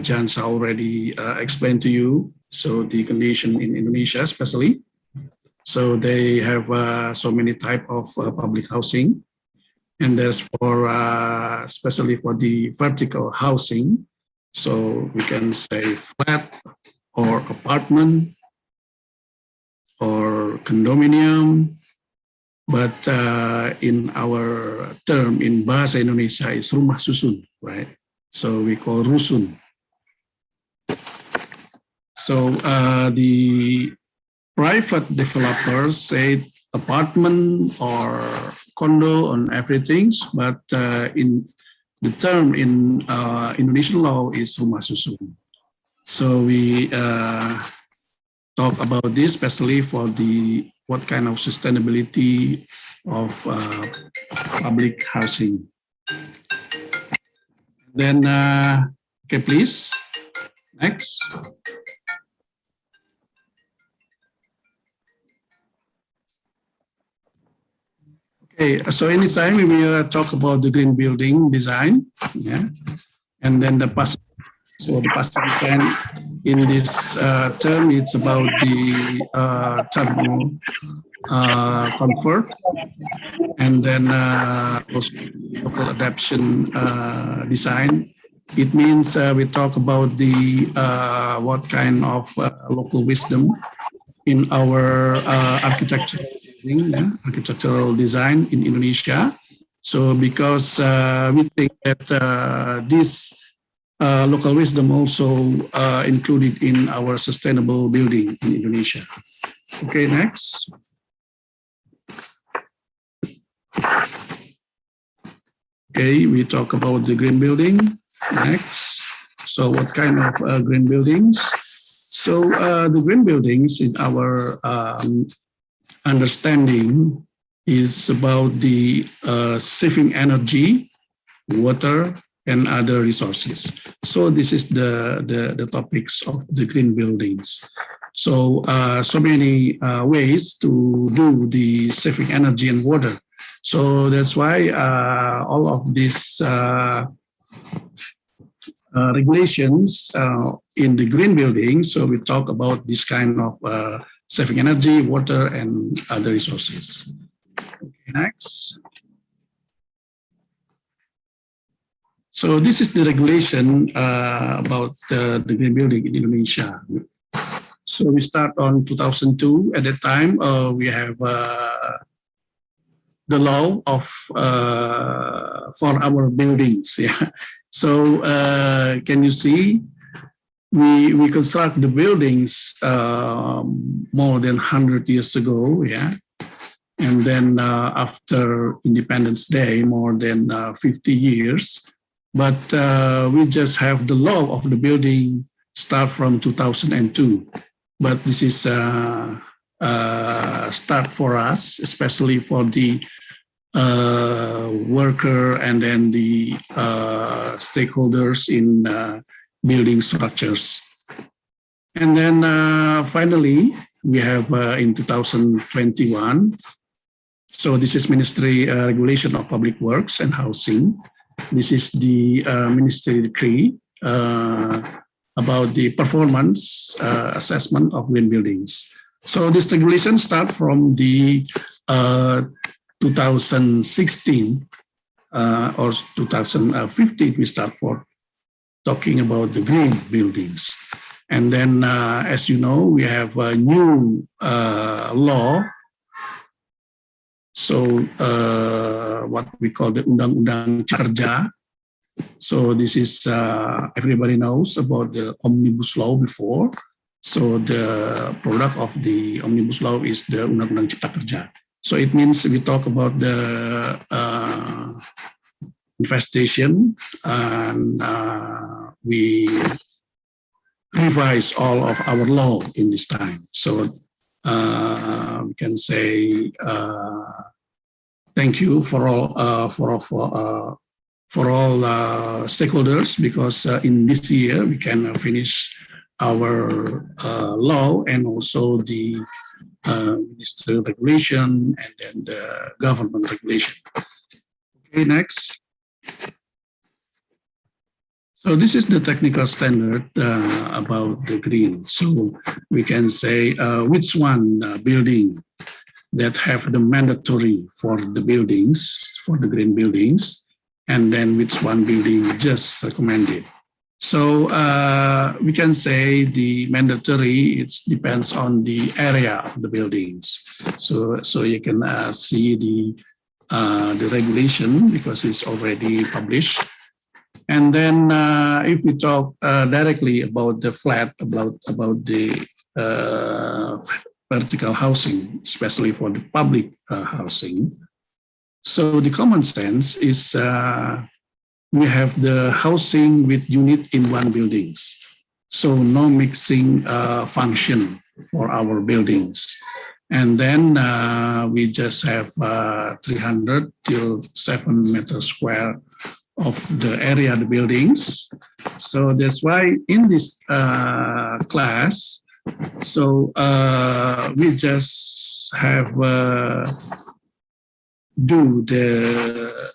Jehansyah already explained to you, so the condition in Indonesia especially. So they have so many type of public housing. And there's for, especially for the vertical housing, so we can say flat or apartment or condominium, but in our term in Bahasa Indonesia is rumah susun, right? So we call rusun. So the private developers say apartment or condo on everything, but in the term in Indonesian law is rumah susun. So we talk about this, especially for the what kind of sustainability of public housing. Then, okay, please, next. Okay, so anytime we will talk about the green building design, yeah, and then the passive. So the passive design in this term, it's about the thermal comfort, and then also local adaptation design. It means we talk about the what kind of local wisdom in our architectural design in Indonesia. So because we think that this local wisdom also included in our sustainable building in Indonesia. Okay, next. Okay, we talk about the green building. Next. So what kind of green buildings? So the green buildings in our understanding is about the saving energy, water, and other resources. So this is the topics of the green buildings. So so many ways to do the saving energy and water. So that's why all of these regulations in the green building. So we talk about this kind of saving energy, water, and other resources. Okay, next. So this is the regulation about the green building in Indonesia. So we start on 2002. At that time, we have the law of for our buildings. Yeah. So can you see? We construct the buildings more than 100 years ago. Yeah. And then after Independence Day, more than 50 years. But we just have the law of the building start from 2002. But this is start for us, especially for the worker and then the stakeholders in building structures. And then finally, we have in 2021. So this is Ministry Regulation of Public Works and Housing. This is the ministry decree about the performance assessment of green buildings. So this regulation starts from the 2016 or 2015. We start for talking about the green buildings, and then as you know, we have a new law. So what we call the Undang-Undang Kerja. So this is, everybody knows about the Omnibus Law before. So the product of the Omnibus Law is the Undang-Undang Cipta Kerja. So it means we talk about the infestation, and we revise all of our law in this time. So we can say thank you for all stakeholders, because in this year we can finish our law and also the ministerial regulation and then the government regulation. Okay, next. So this is the technical standard about the green. So we can say which one building that have the mandatory for the buildings, for the green buildings, and then which one building just recommended. So we can say the mandatory, it depends on the area of the buildings. So you can see the regulation because it's already published. And then if we talk directly about the flat, about the vertical housing, especially for the public housing. So the common sense is we have the housing with unit in one buildings. So no mixing function for our buildings. And then we just have 300 till 7 meters square of the area of the buildings. So that's why in this class, so we just have do the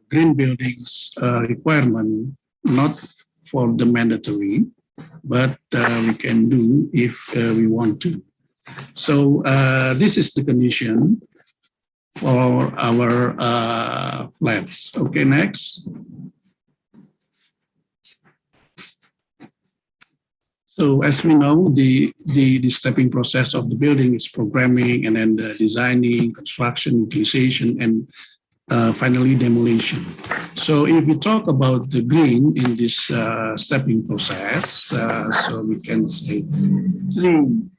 green buildings requirement, not for the mandatory, but we can do if we want to. So this is the condition for our flats. Okay, next. So as we know, the stepping process of the building is programming and then the designing, construction, utilization, and finally demolition. So if we talk about the green in this stepping process, so we can say 3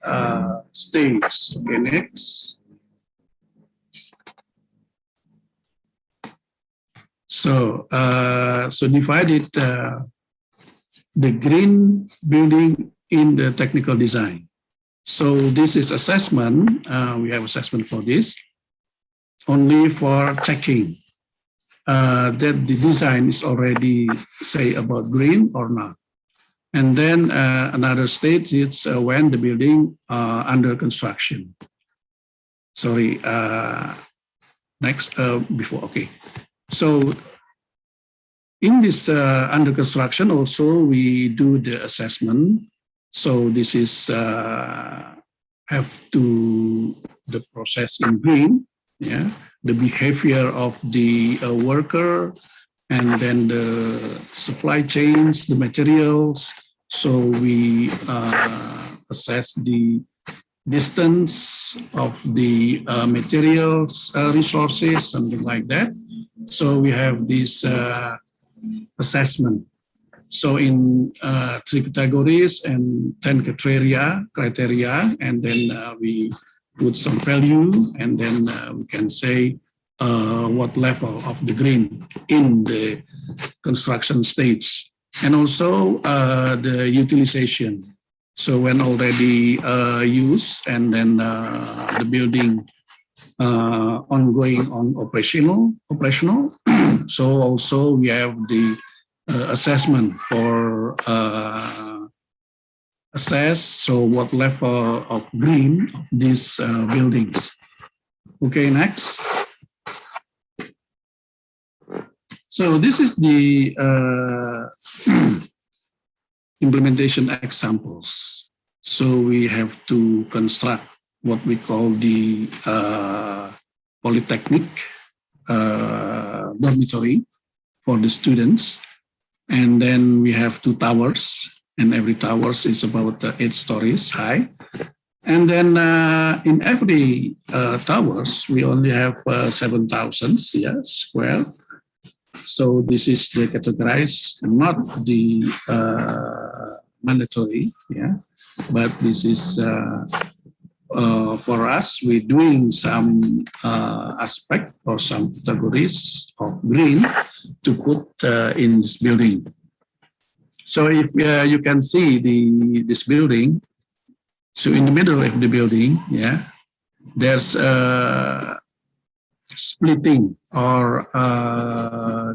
stages. Okay, next. So divided the green building in the technical design. So this is assessment. We have assessment for this, only for checking that the design is already say about green or not. And then another stage is when the building under construction. Sorry, next, before, okay. So in this under construction also we do the assessment. So this is have to the process in green, yeah, the behavior of the worker, and then the supply chains, the materials. So we assess the distance of the materials, resources, something like that. So we have this assessment. So in 3 categories and 10 criteria, and then we put some value, and then we can say what level of the green in the construction stage, and also the utilization. So when already used, and then the building ongoing on operational. So also we have the assessment for assess so what level of green of these buildings. Okay, next. So this is the implementation examples. So we have to construct what we call the polytechnic dormitory for the students. And then we have 2 towers, and every tower is about 8 stories high. And then in every towers, we only have 7,000 square. So this is the categorized, not the mandatory, yeah, but this is for us, we're doing some aspect or some categories of green to put in this building. So if you can see this building, so in the middle of the building, yeah, there's splitting or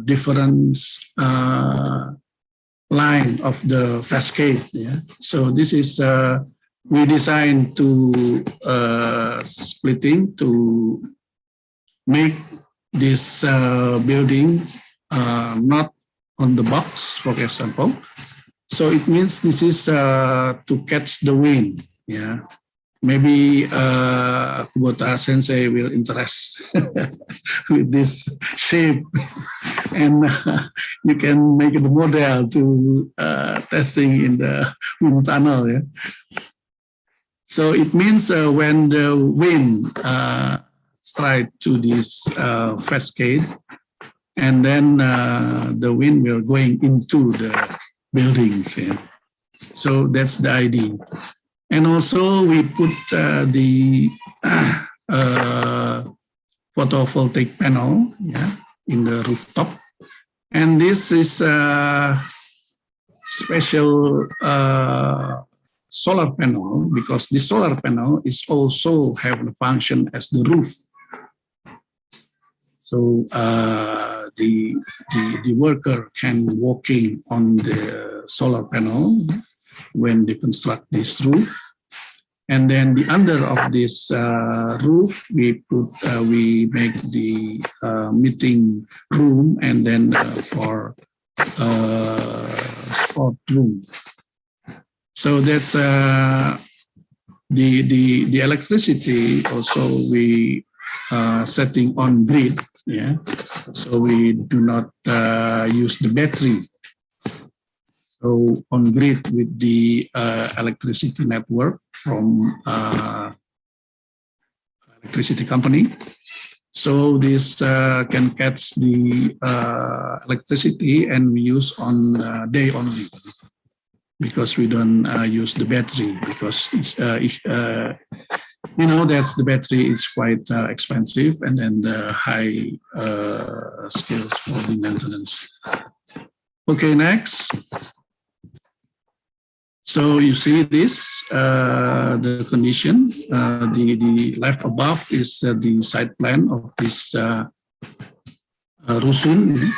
different line of the facade. Yeah, so this is we designed to splitting to make this building not on the box, for example. So it means this is to catch the wind. Yeah, maybe Kubota Sensei will interest with this shape, and you can make it a model to testing in the wind tunnel. Yeah. So it means when the wind strike to this facade, and then the wind will going into the buildings. Yeah. So that's the idea. And also we put the photovoltaic panel, yeah, in the rooftop. And this is a special solar panel, because the solar panel is also have the function as the roof. So the worker can walking on the solar panel when they construct this roof. And then the under of this roof, we make the meeting room, and then for sport room. So that's the electricity also we setting on grid. Yeah, so we do not use the battery. So on grid with the electricity network from electricity company. So this can catch the electricity, and we use on day only, because we don't use the battery, because it's, you know, that's the battery is quite expensive, and then the high skills for the maintenance. Okay, next. So you see this, the condition, the left above is the site plan of this rusun.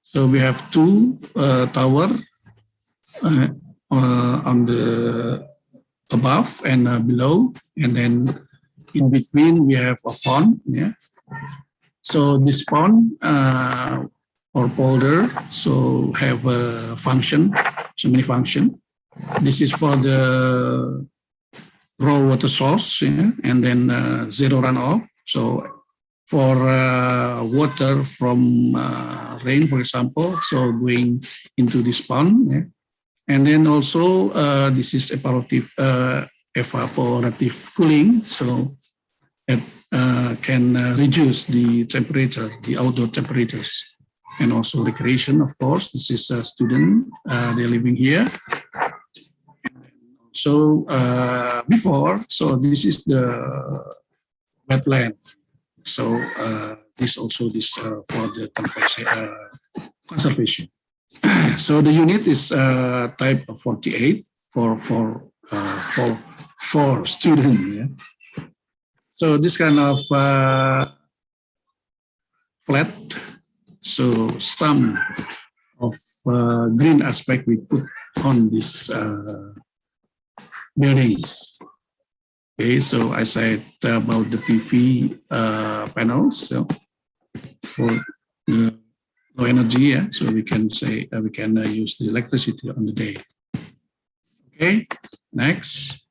So we have two tower on the above and below, and then in between we have a pond. Yeah. So this pond or polder so have a function, so many function. This is for the raw water source, yeah, and then zero runoff. So for water from rain, for example, so going into this pond, yeah. And then also this is evaporative cooling, so it can reduce the temperature, the outdoor temperatures, and also recreation. Of course, this is a student; they're living here. So before, so this is the wetland. So this also this for the conservation. So the unit is type 48 for students. Yeah? So this kind of flat. So some of green aspect we put on this buildings. Okay, so I said about the PV panels. So for low energy, yeah, so we can say we can use the electricity on the day. Okay, next.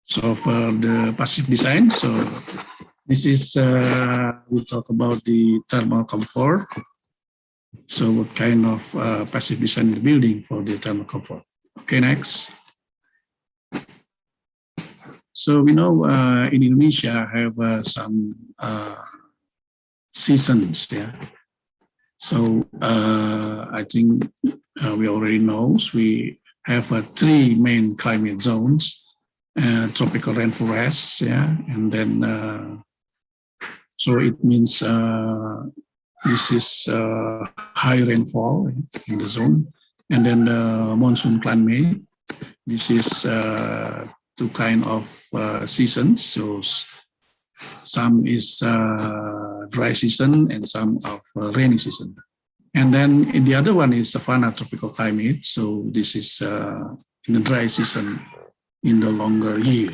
So for the passive design, so this is we talk about the thermal comfort. So what kind of passive design in the building for the thermal comfort? Okay, next. So we know in Indonesia have some seasons, yeah. So I think we already know we have 3 main climate zones: tropical rainforests, yeah, and then so it means this is high rainfall in the zone, and then monsoon climate. This is 2 kind of seasons. So some is dry season and some of rainy season. And then in the other one is savanna tropical climate. So this is in the dry season in the longer year.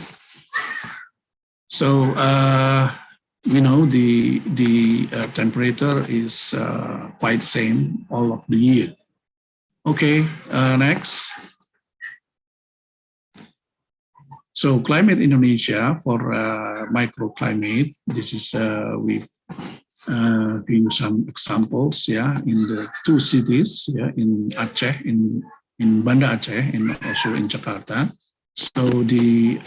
So we know the temperature is quite same all of the year. Okay, next. So climate Indonesia for microclimate, this is we've given some examples, yeah, in the 2 cities, yeah, in Aceh, in Banda Aceh, and also in Jakarta. So the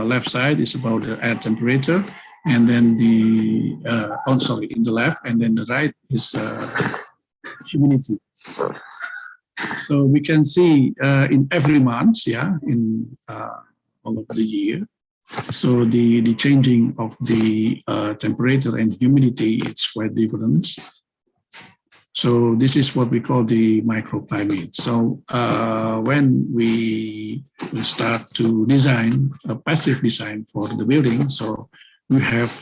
left side is about the air temperature, and then the in the left, and then the right is humidity. So we can see in every month, yeah, in all of the year. So the changing of the temperature and humidity, it's quite different. So this is what we call the microclimate. So when we start to design a passive design for the building, so we have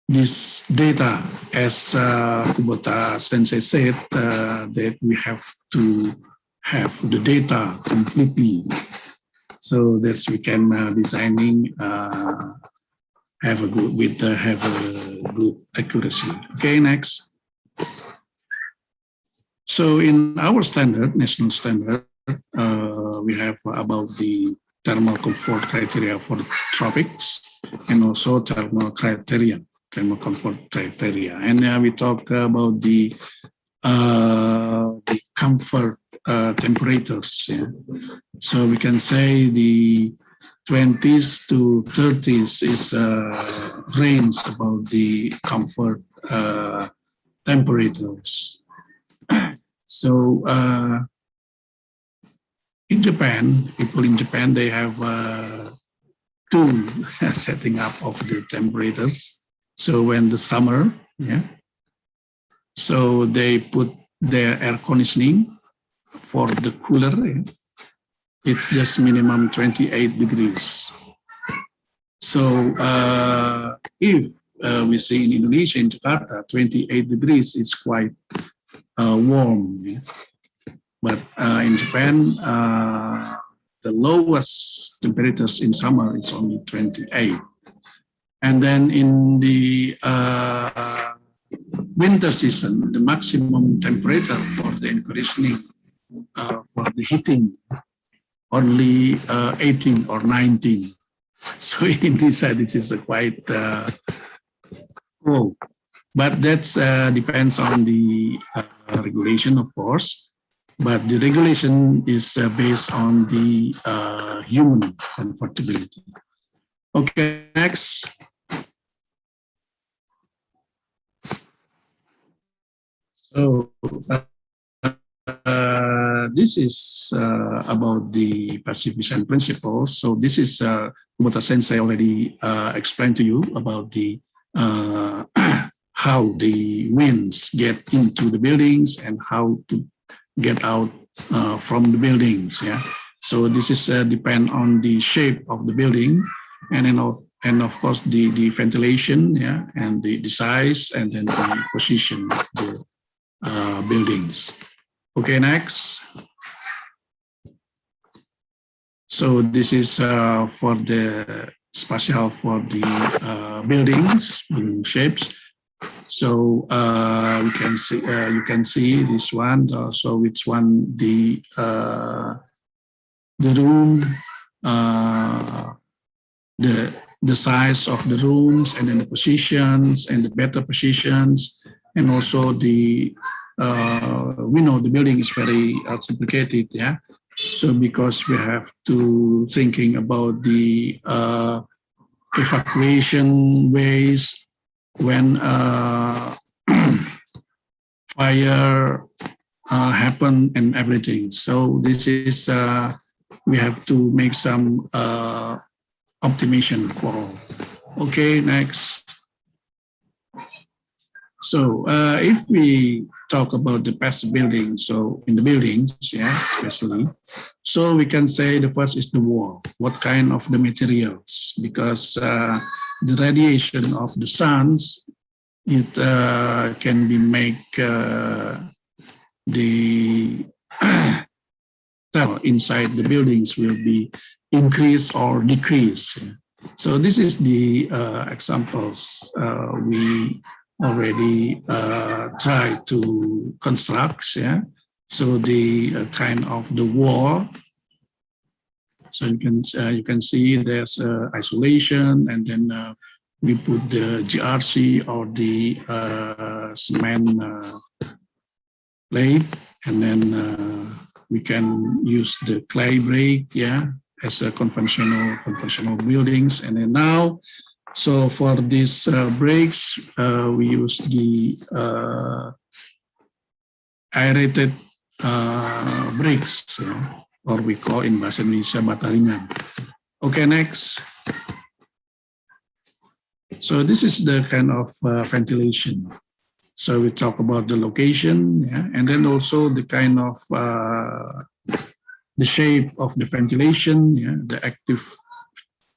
this data, as Kubota Sensei said, that we have to have the data completely, so that we can designing have a good accuracy. Okay, next. So in our standard, national standard, we have about the thermal comfort criteria for the tropics, and also thermal comfort criteria, and we talk about the comfort temperatures. Yeah. So we can say the 20s to 30s is range about the comfort temperatures. So in Japan, people in Japan, they have two setting up of the temperatures. So when the summer, yeah, so they put their air conditioning for the cooler. Yeah, it's just minimum 28 degrees. So if we see in Indonesia, in Jakarta, 28 degrees is quite warm. Yeah? But in Japan, the lowest temperatures in summer is only 28. And then in the winter season, the maximum temperature for the air conditioning, for the heating, only 18 or 19. So in Indonesia, this is quite cold. But that depends on the regulation, of course. But the regulation is based on the human comfortability. Okay, next. So this is about the passive design principles. So this is Kubota Sensei already explained to you about the how the winds get into the buildings and how to get out from the buildings. Yeah. So this is depend on the shape of the building, and then of course the ventilation, yeah, and the size, and then the position of the buildings. Okay, next. So this is for the spatial for the buildings, building shapes. So we can see you can see this one. So which one the room, the size of the rooms, and then the positions and the better positions, and also the we know the building is very complicated, yeah. So because we have to thinking about the evacuation ways when fire happen and everything. So this is we have to make some optimization for all. Okay, next. So if we talk about the past building, so in the buildings, yeah, especially, so we can say the first is the wall. What kind of the materials? Because the radiation of the suns, it can be make the cell inside the buildings will be increase or decrease. So this is the examples we already try to construct. Yeah. So the kind of the wall. So you can see there's isolation, and then we put the GRC or the cement plate, and then we can use the clay brick, yeah, as a conventional buildings. And then now, so for these bricks, we use the aerated bricks, yeah, or we call in bahasa Indonesia bata ringan. Okay, next. So this is the kind of ventilation. So we talk about the location, yeah, and then also the kind of the shape of the ventilation, yeah, the active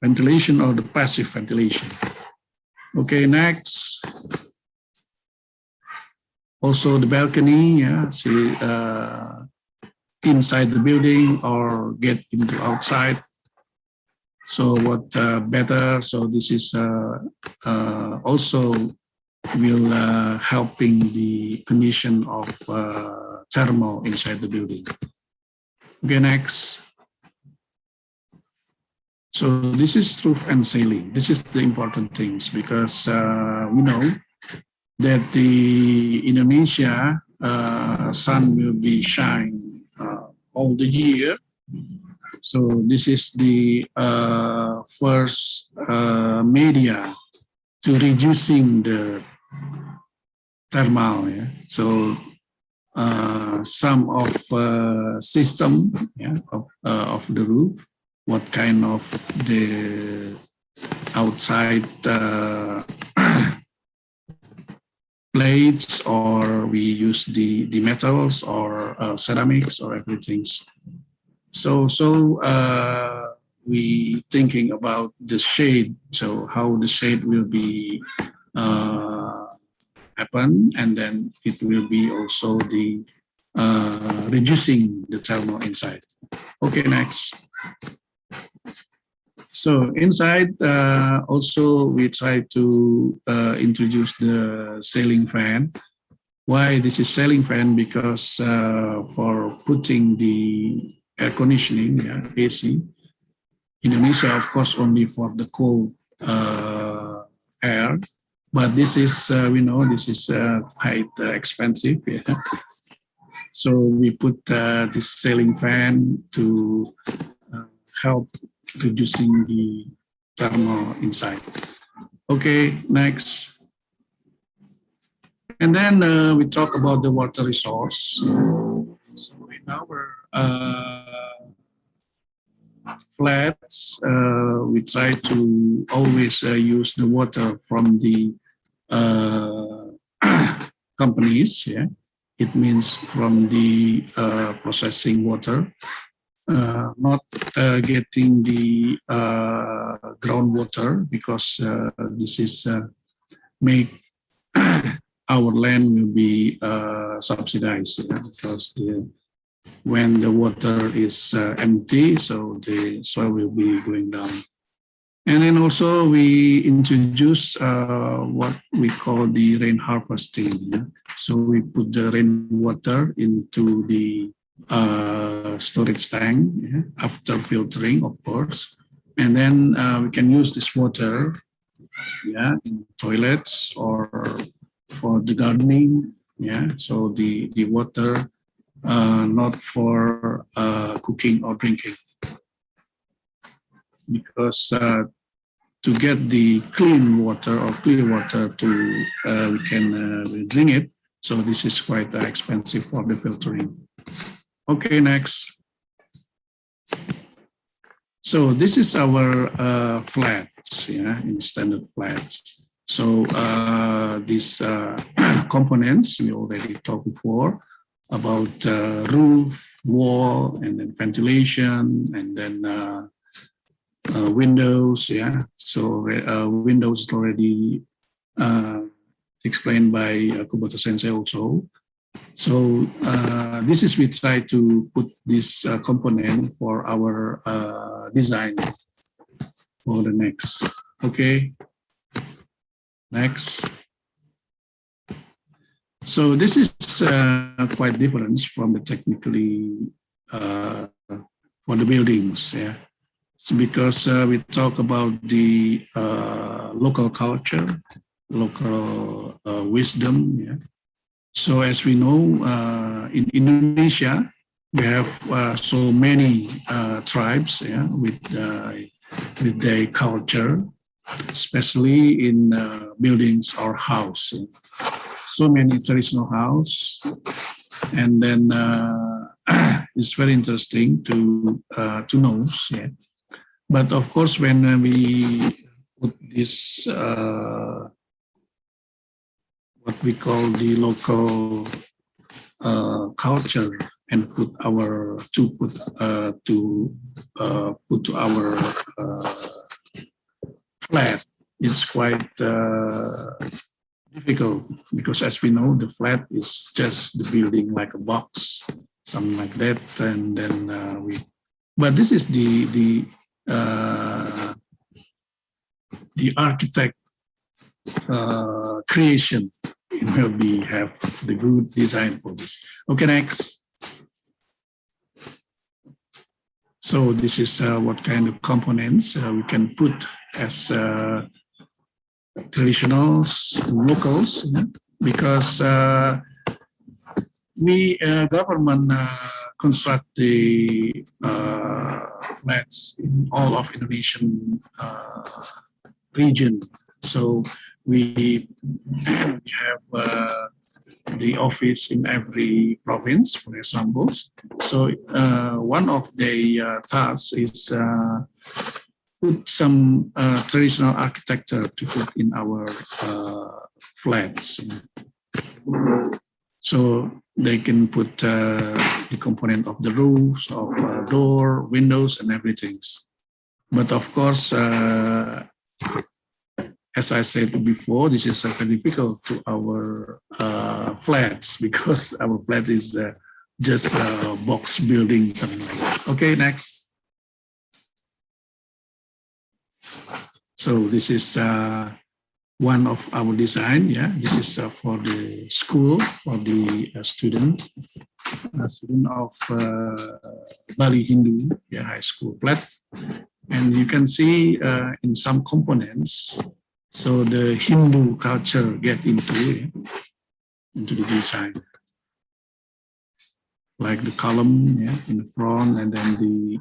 ventilation or the passive ventilation. Okay, next. Also the balcony, yeah, see inside the building or get into outside. So what better? So this is also will helping the condition of thermal inside the building. Okay, next. So this is roof and ceiling. This is the important things, because we know that the Indonesia sun will be shine all the year. So this is the first media to reducing the thermal. Yeah? So some of system, yeah, of the roof, what kind of the outside plates, or we use the metals or ceramics or everything. So we thinking about the shade. So how the shade will be happen, and then it will be also the reducing the thermal inside. Okay, next. So inside also we try to introduce the ceiling fan. Why this is ceiling fan? Because for putting the air conditioning, AC, Indonesia, of course, only for the cold air, but this is, we know this is quite expensive. Yeah. So we put this ceiling fan to help reducing the thermal inside. Okay, next. And then we talk about the water resource. So in our flats, we try to always use the water from the companies. Yeah, it means from the processing water, not getting the groundwater, because this is make our land will be subsidized, because when the water is empty, so the soil will be going down. And then also we introduce what we call the rain harvesting. Yeah? So we put the rainwater into the storage tank, yeah, after filtering, of course. And then we can use this water, yeah, in toilets or for the gardening. Yeah, so the water not for cooking or drinking, because to get the clean water or clear water to we can drink it. So this is quite expensive for the filtering. Okay, next. So this is our flats, yeah, in standard flats. So these components we already talked before about roof, wall, and then ventilation, and then windows. Yeah, so windows is already explained by Kubota Sensei also. So this is, we try to put this component for our design for the next. Okay, next. So this is quite different from the technically for the buildings. Yeah, so because we talk about the local culture, local wisdom. Yeah. So as we know, in Indonesia, we have so many tribes, yeah, with their culture, especially in buildings or house. So many traditional house, and then it's very interesting to know. Yeah. But of course, when we put this what we call the local culture and put our put to our flat, is quite difficult, because as we know, the flat is just the building like a box, something like that, and then but this is the architect creation. It will be have the good design for this. Okay, next. So this is what kind of components we can put as traditionals, locals, yeah? Because we government construct the flats in all of Indonesian region. So we have the office in every province, for example. So one of the tasks is put some traditional architecture to put in our flats. So they can put the component of the roofs, of door, windows, and everything. But of course, as I said before, this is very difficult to our flats because our flat is just a box building, something like that. Okay, next. So this is one of our design. Yeah, this is for the school, for the student of Bali Hindu, yeah, high school flat. And you can see in some components, so the Hindu culture get into the design, like the column, yeah, in the front, and then the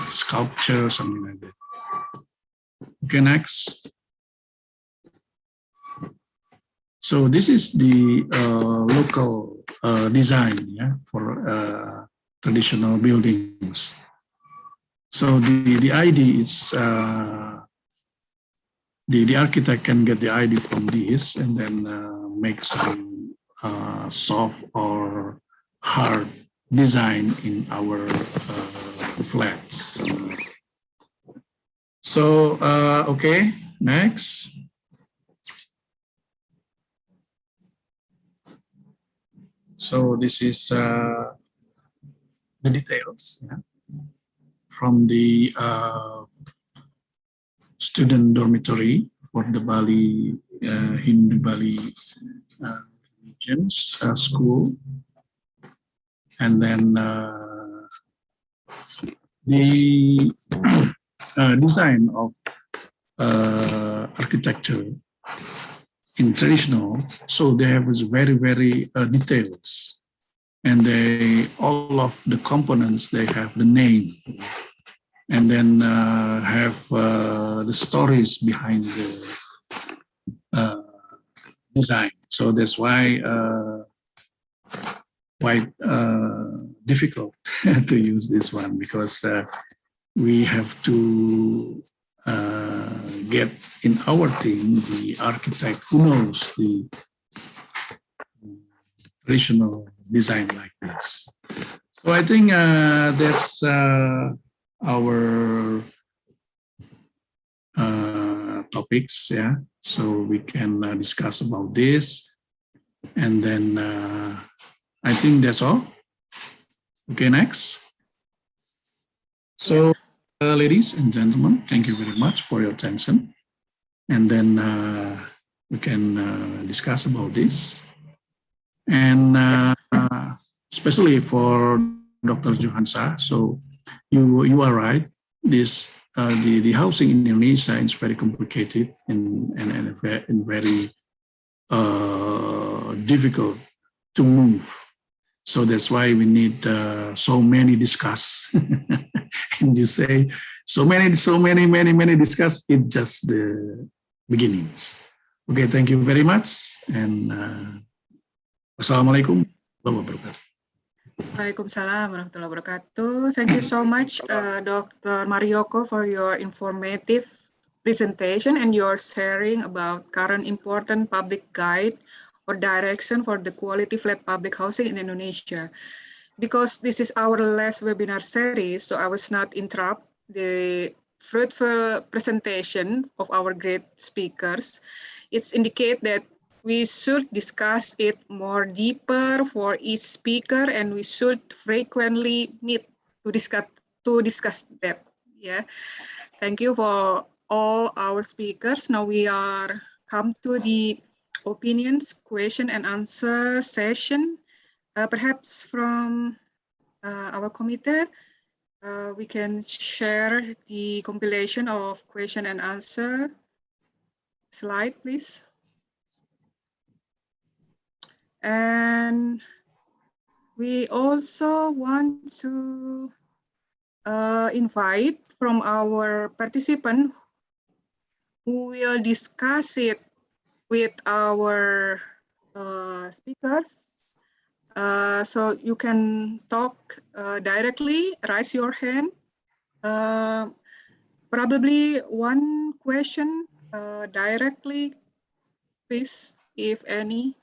sculpture, something like that. Okay, next. So this is the local design, yeah, for traditional buildings. So the ID is the architect can get the ID from this and then make some soft or hard design in our flats. So okay, next. So this is the details, yeah, from the student dormitory for the Bali Hindu Bali regions school, and then the design of architecture in traditional. So they have this very details, and they all of the components they have the name. And then have the stories behind the design. So that's why quite difficult to use this one, because we have to get in our team the architect who knows the traditional design like this. So I think that's our topics, yeah. So we can discuss about this, and then I think that's all. Okay, next. So, ladies and gentlemen, thank you very much for your attention, and then we can discuss about this, and especially for Dr. Jehansyah. So you are right. This the housing in Indonesia is very complicated and very difficult to move. So that's why we need so many discuss. And you say so many discuss. It's just the beginnings. Okay, thank you very much, and Wassalamualaikum warahmatullahi wabarakatuh. Waalaikumsalam warahmatullahi wabarakatuh. Thank you so much, Dr. Maryoko, for your informative presentation and your sharing about current important public guide or direction for the quality flat public housing in Indonesia. Because this is our last webinar series, so I was not interrupt the fruitful presentation of our great speakers. It indicates that we should discuss it more deeper for each speaker, and we should frequently meet to discuss that. Yeah, thank you for all our speakers. Now we are come to the opinions, question and answer session. Perhaps from our committee, we can share the compilation of question and answer slide, please. And we also want to invite from our participant who will discuss it with our speakers. So you can talk directly, raise your hand. Probably one question directly, please, if any.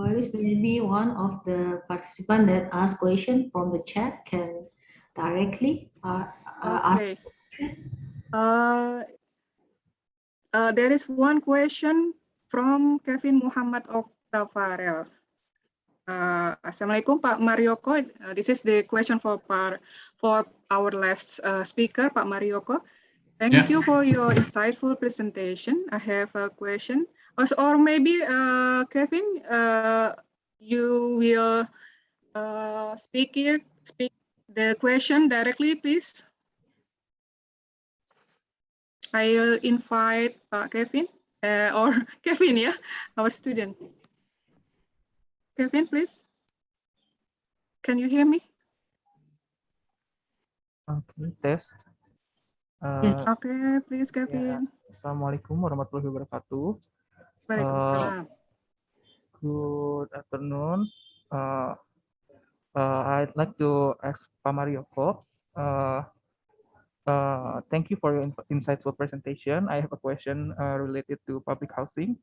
Allis, maybe one of the participants that asked question from the chat can directly ask. Okay. There is one question from Kevin Muhammad Oktavarel. Assalamualaikum Pak Maryoko. This is the question for our last speaker, Pak Maryoko. Thank you for your insightful presentation. I have a question. Or maybe Kevin, you will speak the question directly, please. I'll invite Pak Kevin or Kevin, yeah, our student. Kevin, please. Can you hear me? Okay, test. Okay, please, Kevin. Assalamualaikum warahmatullahi wabarakatuh. Waalaikumsalam. Good afternoon. I'd like to ask Pak Maryoko. Thank you for your insightful presentation. I have a question related to public housing.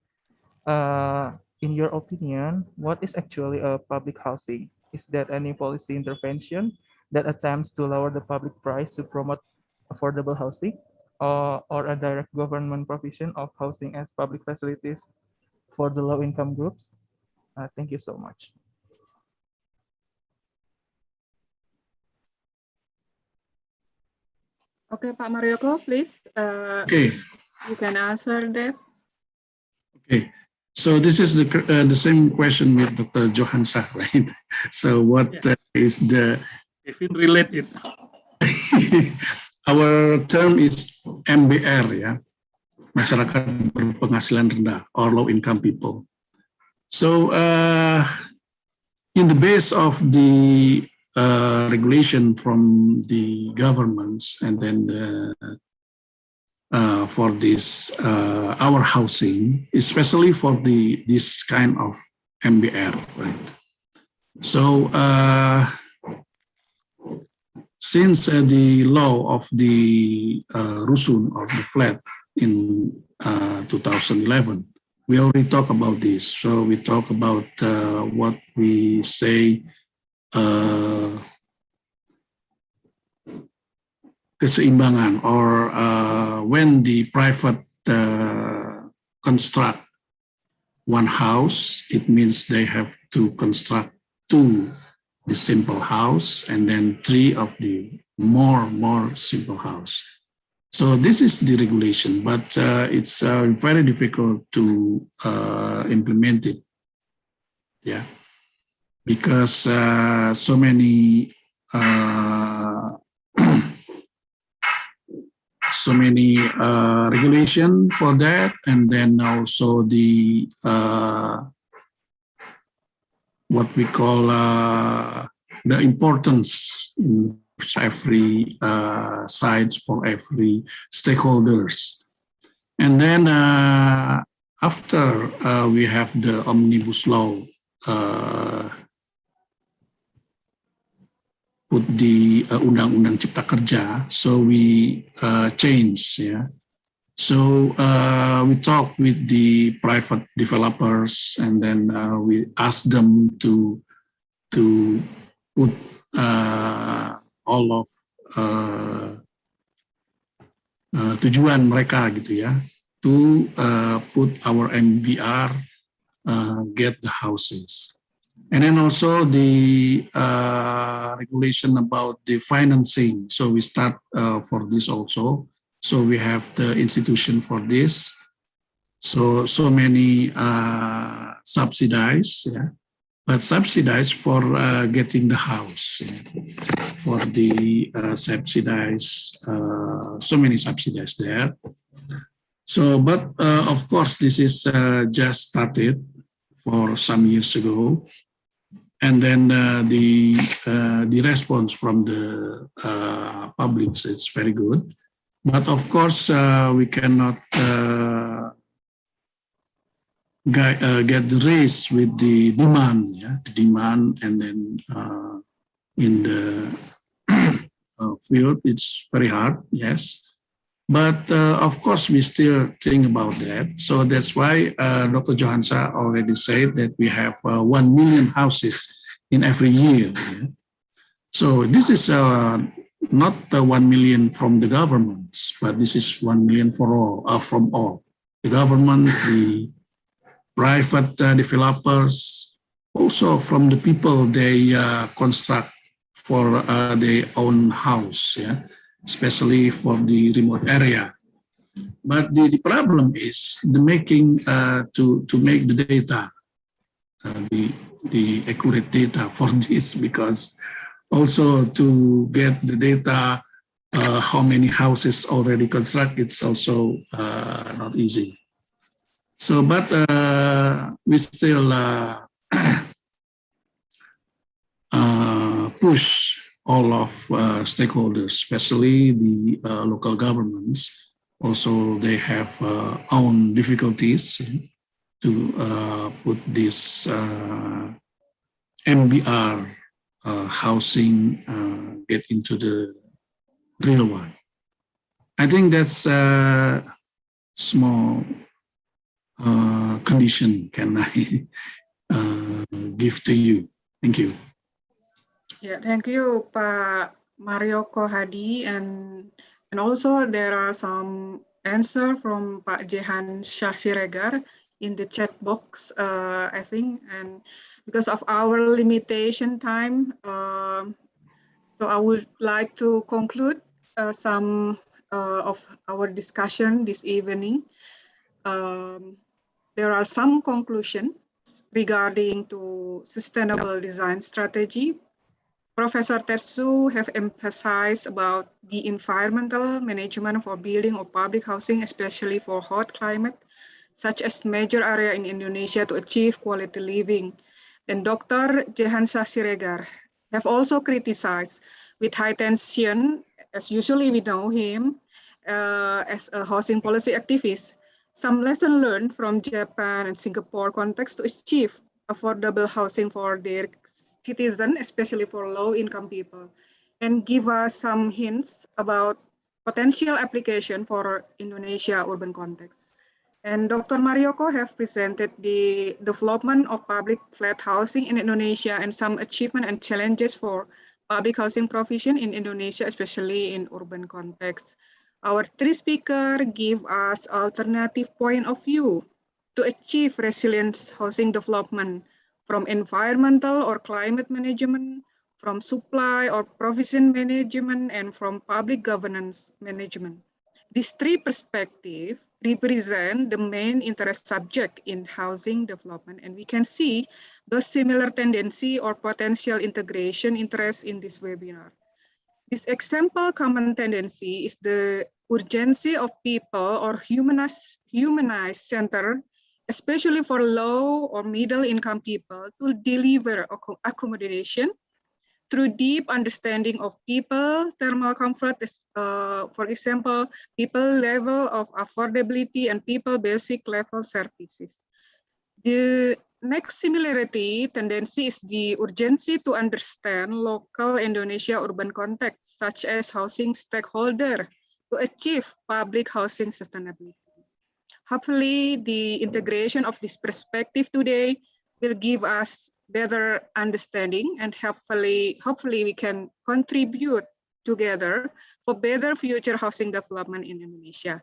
In your opinion, what is actually a public housing? Is there any policy intervention that attempts to lower the public price to promote affordable housing, or a direct government provision of housing as public facilities for the low-income groups? Thank you so much. Okay, Pak Maryoko, please. Okay. You can answer that. Okay. So this is the same question with Dr. Jehansyah, right? So what is the... If it related. Our term is MBR, ya, masyarakat berpenghasilan rendah or low income people. So in the base of the regulation from the governments, and then for this our housing, especially for this kind of MBR, right? So since the law of the Rusun or the flat in 2011, we already talk about this. So we talk about what we say keseimbangan, or when the private construct one house, it means they have to construct two the simple house and then three of the more simple house. So this is the regulation, but it's very difficult to implement it. Yeah, because so many regulation for that, and then also the what we call the importance in every sides for every stakeholders. And then after we have the omnibus law, put the Undang-Undang Cipta Kerja, so we change, yeah. So we talk with the private developers, and then we ask them to put all of tujuan mereka gitu ya, to put our MBR, get the houses. And then also the regulation about the financing. So we start for this also. So we have the institution for this. So many subsidized, yeah, but subsidized for getting the house, yeah. For the subsidized, so many subsidized there. So, but of course, this is just started for some years ago. And then the response from the public is very good. But of course, we cannot get the race with the demand, yeah, the demand, and then in the field, it's very hard, yes. But of course, we still think about that. So that's why Dr. Jehansyah already said that we have 1 million houses in every year. Yeah? So this is not 1 million from the governments, but this is 1 million for all, from all. The governments, the private developers, also from the people they construct for their own house, yeah, especially for the remote area. But the problem is the making to make the data, the accurate data for this, because also to get the data how many houses already constructed, it's also not easy. So, but we still push all of stakeholders, especially the local governments. Also, they have own difficulties to put this MBR housing get into the real one. I think that's a small condition can I give to you. Thank you. Yeah, thank you, Pak Maryoko, Hadi, and also there are some answer from Pak Jehansyah Siregar in the chat box, I think, and because of our limitation time, so I would like to conclude some of our discussion this evening. There are some conclusions regarding to sustainable design strategy. Professor Tetsu have emphasized about the environmental management for building or public housing, especially for hot climate, such as major area in Indonesia to achieve quality living. And Dr. Jehansyah Siregar have also criticized with high tension, as usually we know him as a housing policy activist, some lesson learned from Japan and Singapore context to achieve affordable housing for their citizens, especially for low-income people, and give us some hints about potential application for Indonesia urban context. And Dr. Maryoko have presented the development of public flat housing in Indonesia and some achievement and challenges for public housing provision in Indonesia, especially in urban context. Our three speakers give us alternative point of view to achieve resilient housing development from environmental or climate management, from supply or provision management, and from public governance management. These three perspectives represent the main interest subject in housing development, and we can see the similar tendency or potential integration interest in this webinar. This example common tendency is the urgency of people or humanized center, especially for low or middle income people, to deliver accommodation through deep understanding of people, thermal comfort, for example, people level of affordability and people basic level services. The next similarity tendency is the urgency to understand local Indonesia urban context, such as housing stakeholder, to achieve public housing sustainability. Hopefully, the integration of this perspective today will give us better understanding, and hopefully we can contribute together for better future housing development in Indonesia.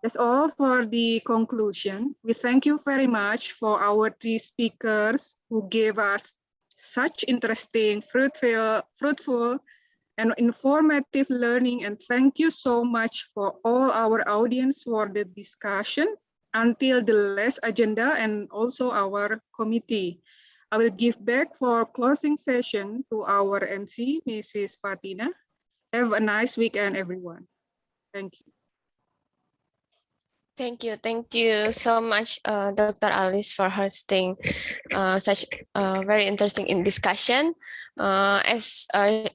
That's all for the conclusion. We thank you very much for our three speakers who gave us such interesting, fruitful, and informative learning. And thank you so much for all our audience for the discussion until the last agenda and also our committee. I will give back for closing session to our MC, Mrs. Fatina. Have a nice weekend, everyone. Thank you. Thank you so much, Dr. Allis, for hosting such very interesting discussion. As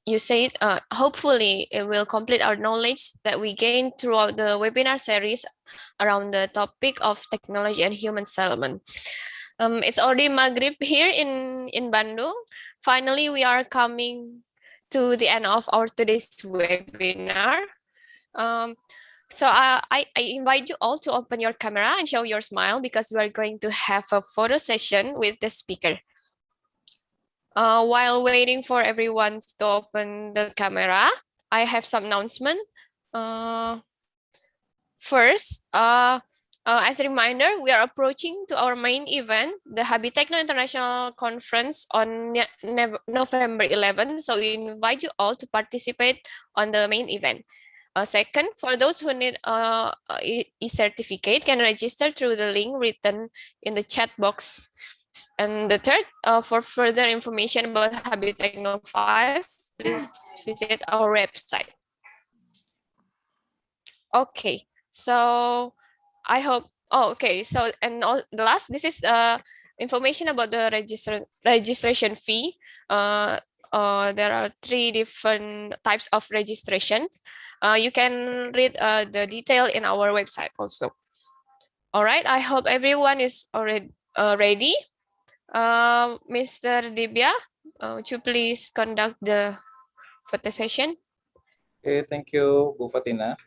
you said, hopefully it will complete our knowledge that we gained throughout the webinar series around the topic of technology and human settlement. It's already Maghrib here in Bandung. Finally, we are coming to the end of our today's webinar. So I invite you all to open your camera and show your smile because we are going to have a photo session with the speaker. While waiting for everyone to open the camera, I have some announcement. First, as a reminder, we are approaching to our main event, the HABITechno International Conference on November 11. So we invite you all to participate on the main event. Second, for those who need e-certificate, can register through the link written in the chat box. And the third, for further information about HABITechno5, please visit our website. Okay, so I hope. Oh, okay. So the last, this is information about the registration fee. There are 3 different types of registrations. You can read the detail in our website also. All right. I hope everyone is already ready. Mr. Dibya, would you please conduct the photo session? Okay, thank you, Bu Fatina.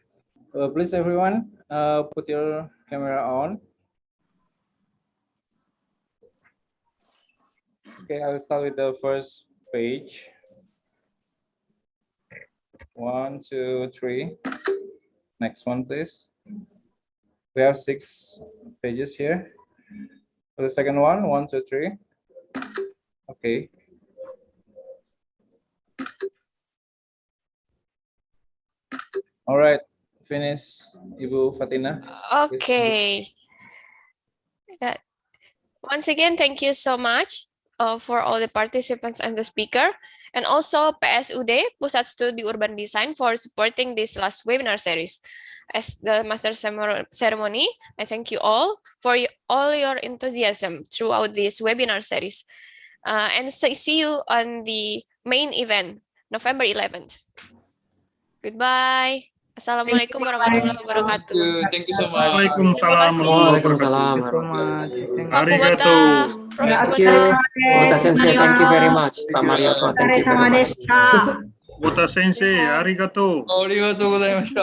Please, everyone, put your camera on. Okay, I will start with the first page. 1, 2, 3. Next one, please. We have 6 pages here. For the second one, 1, 2, 3. Okay. All right, finish, Ibu Fatina. Okay. Once again, thank you so much for all the participants and the speaker, and also PSUD, Pusat Studi Urban Design, for supporting this last webinar series. As the master ceremony, I thank you all for all your enthusiasm throughout this webinar series. And see you on the main event, November 11th. Goodbye. Assalamualaikum warahmatullahi wabarakatuh. Thank you so much. Waalaikumsalam warahmatullahi wabarakatuh. Arigato. Thank you. Kubota Sensei, thank you very much. Pak Maryoko, thank you very much. Kubota Sensei, arigato. ありがとうございました。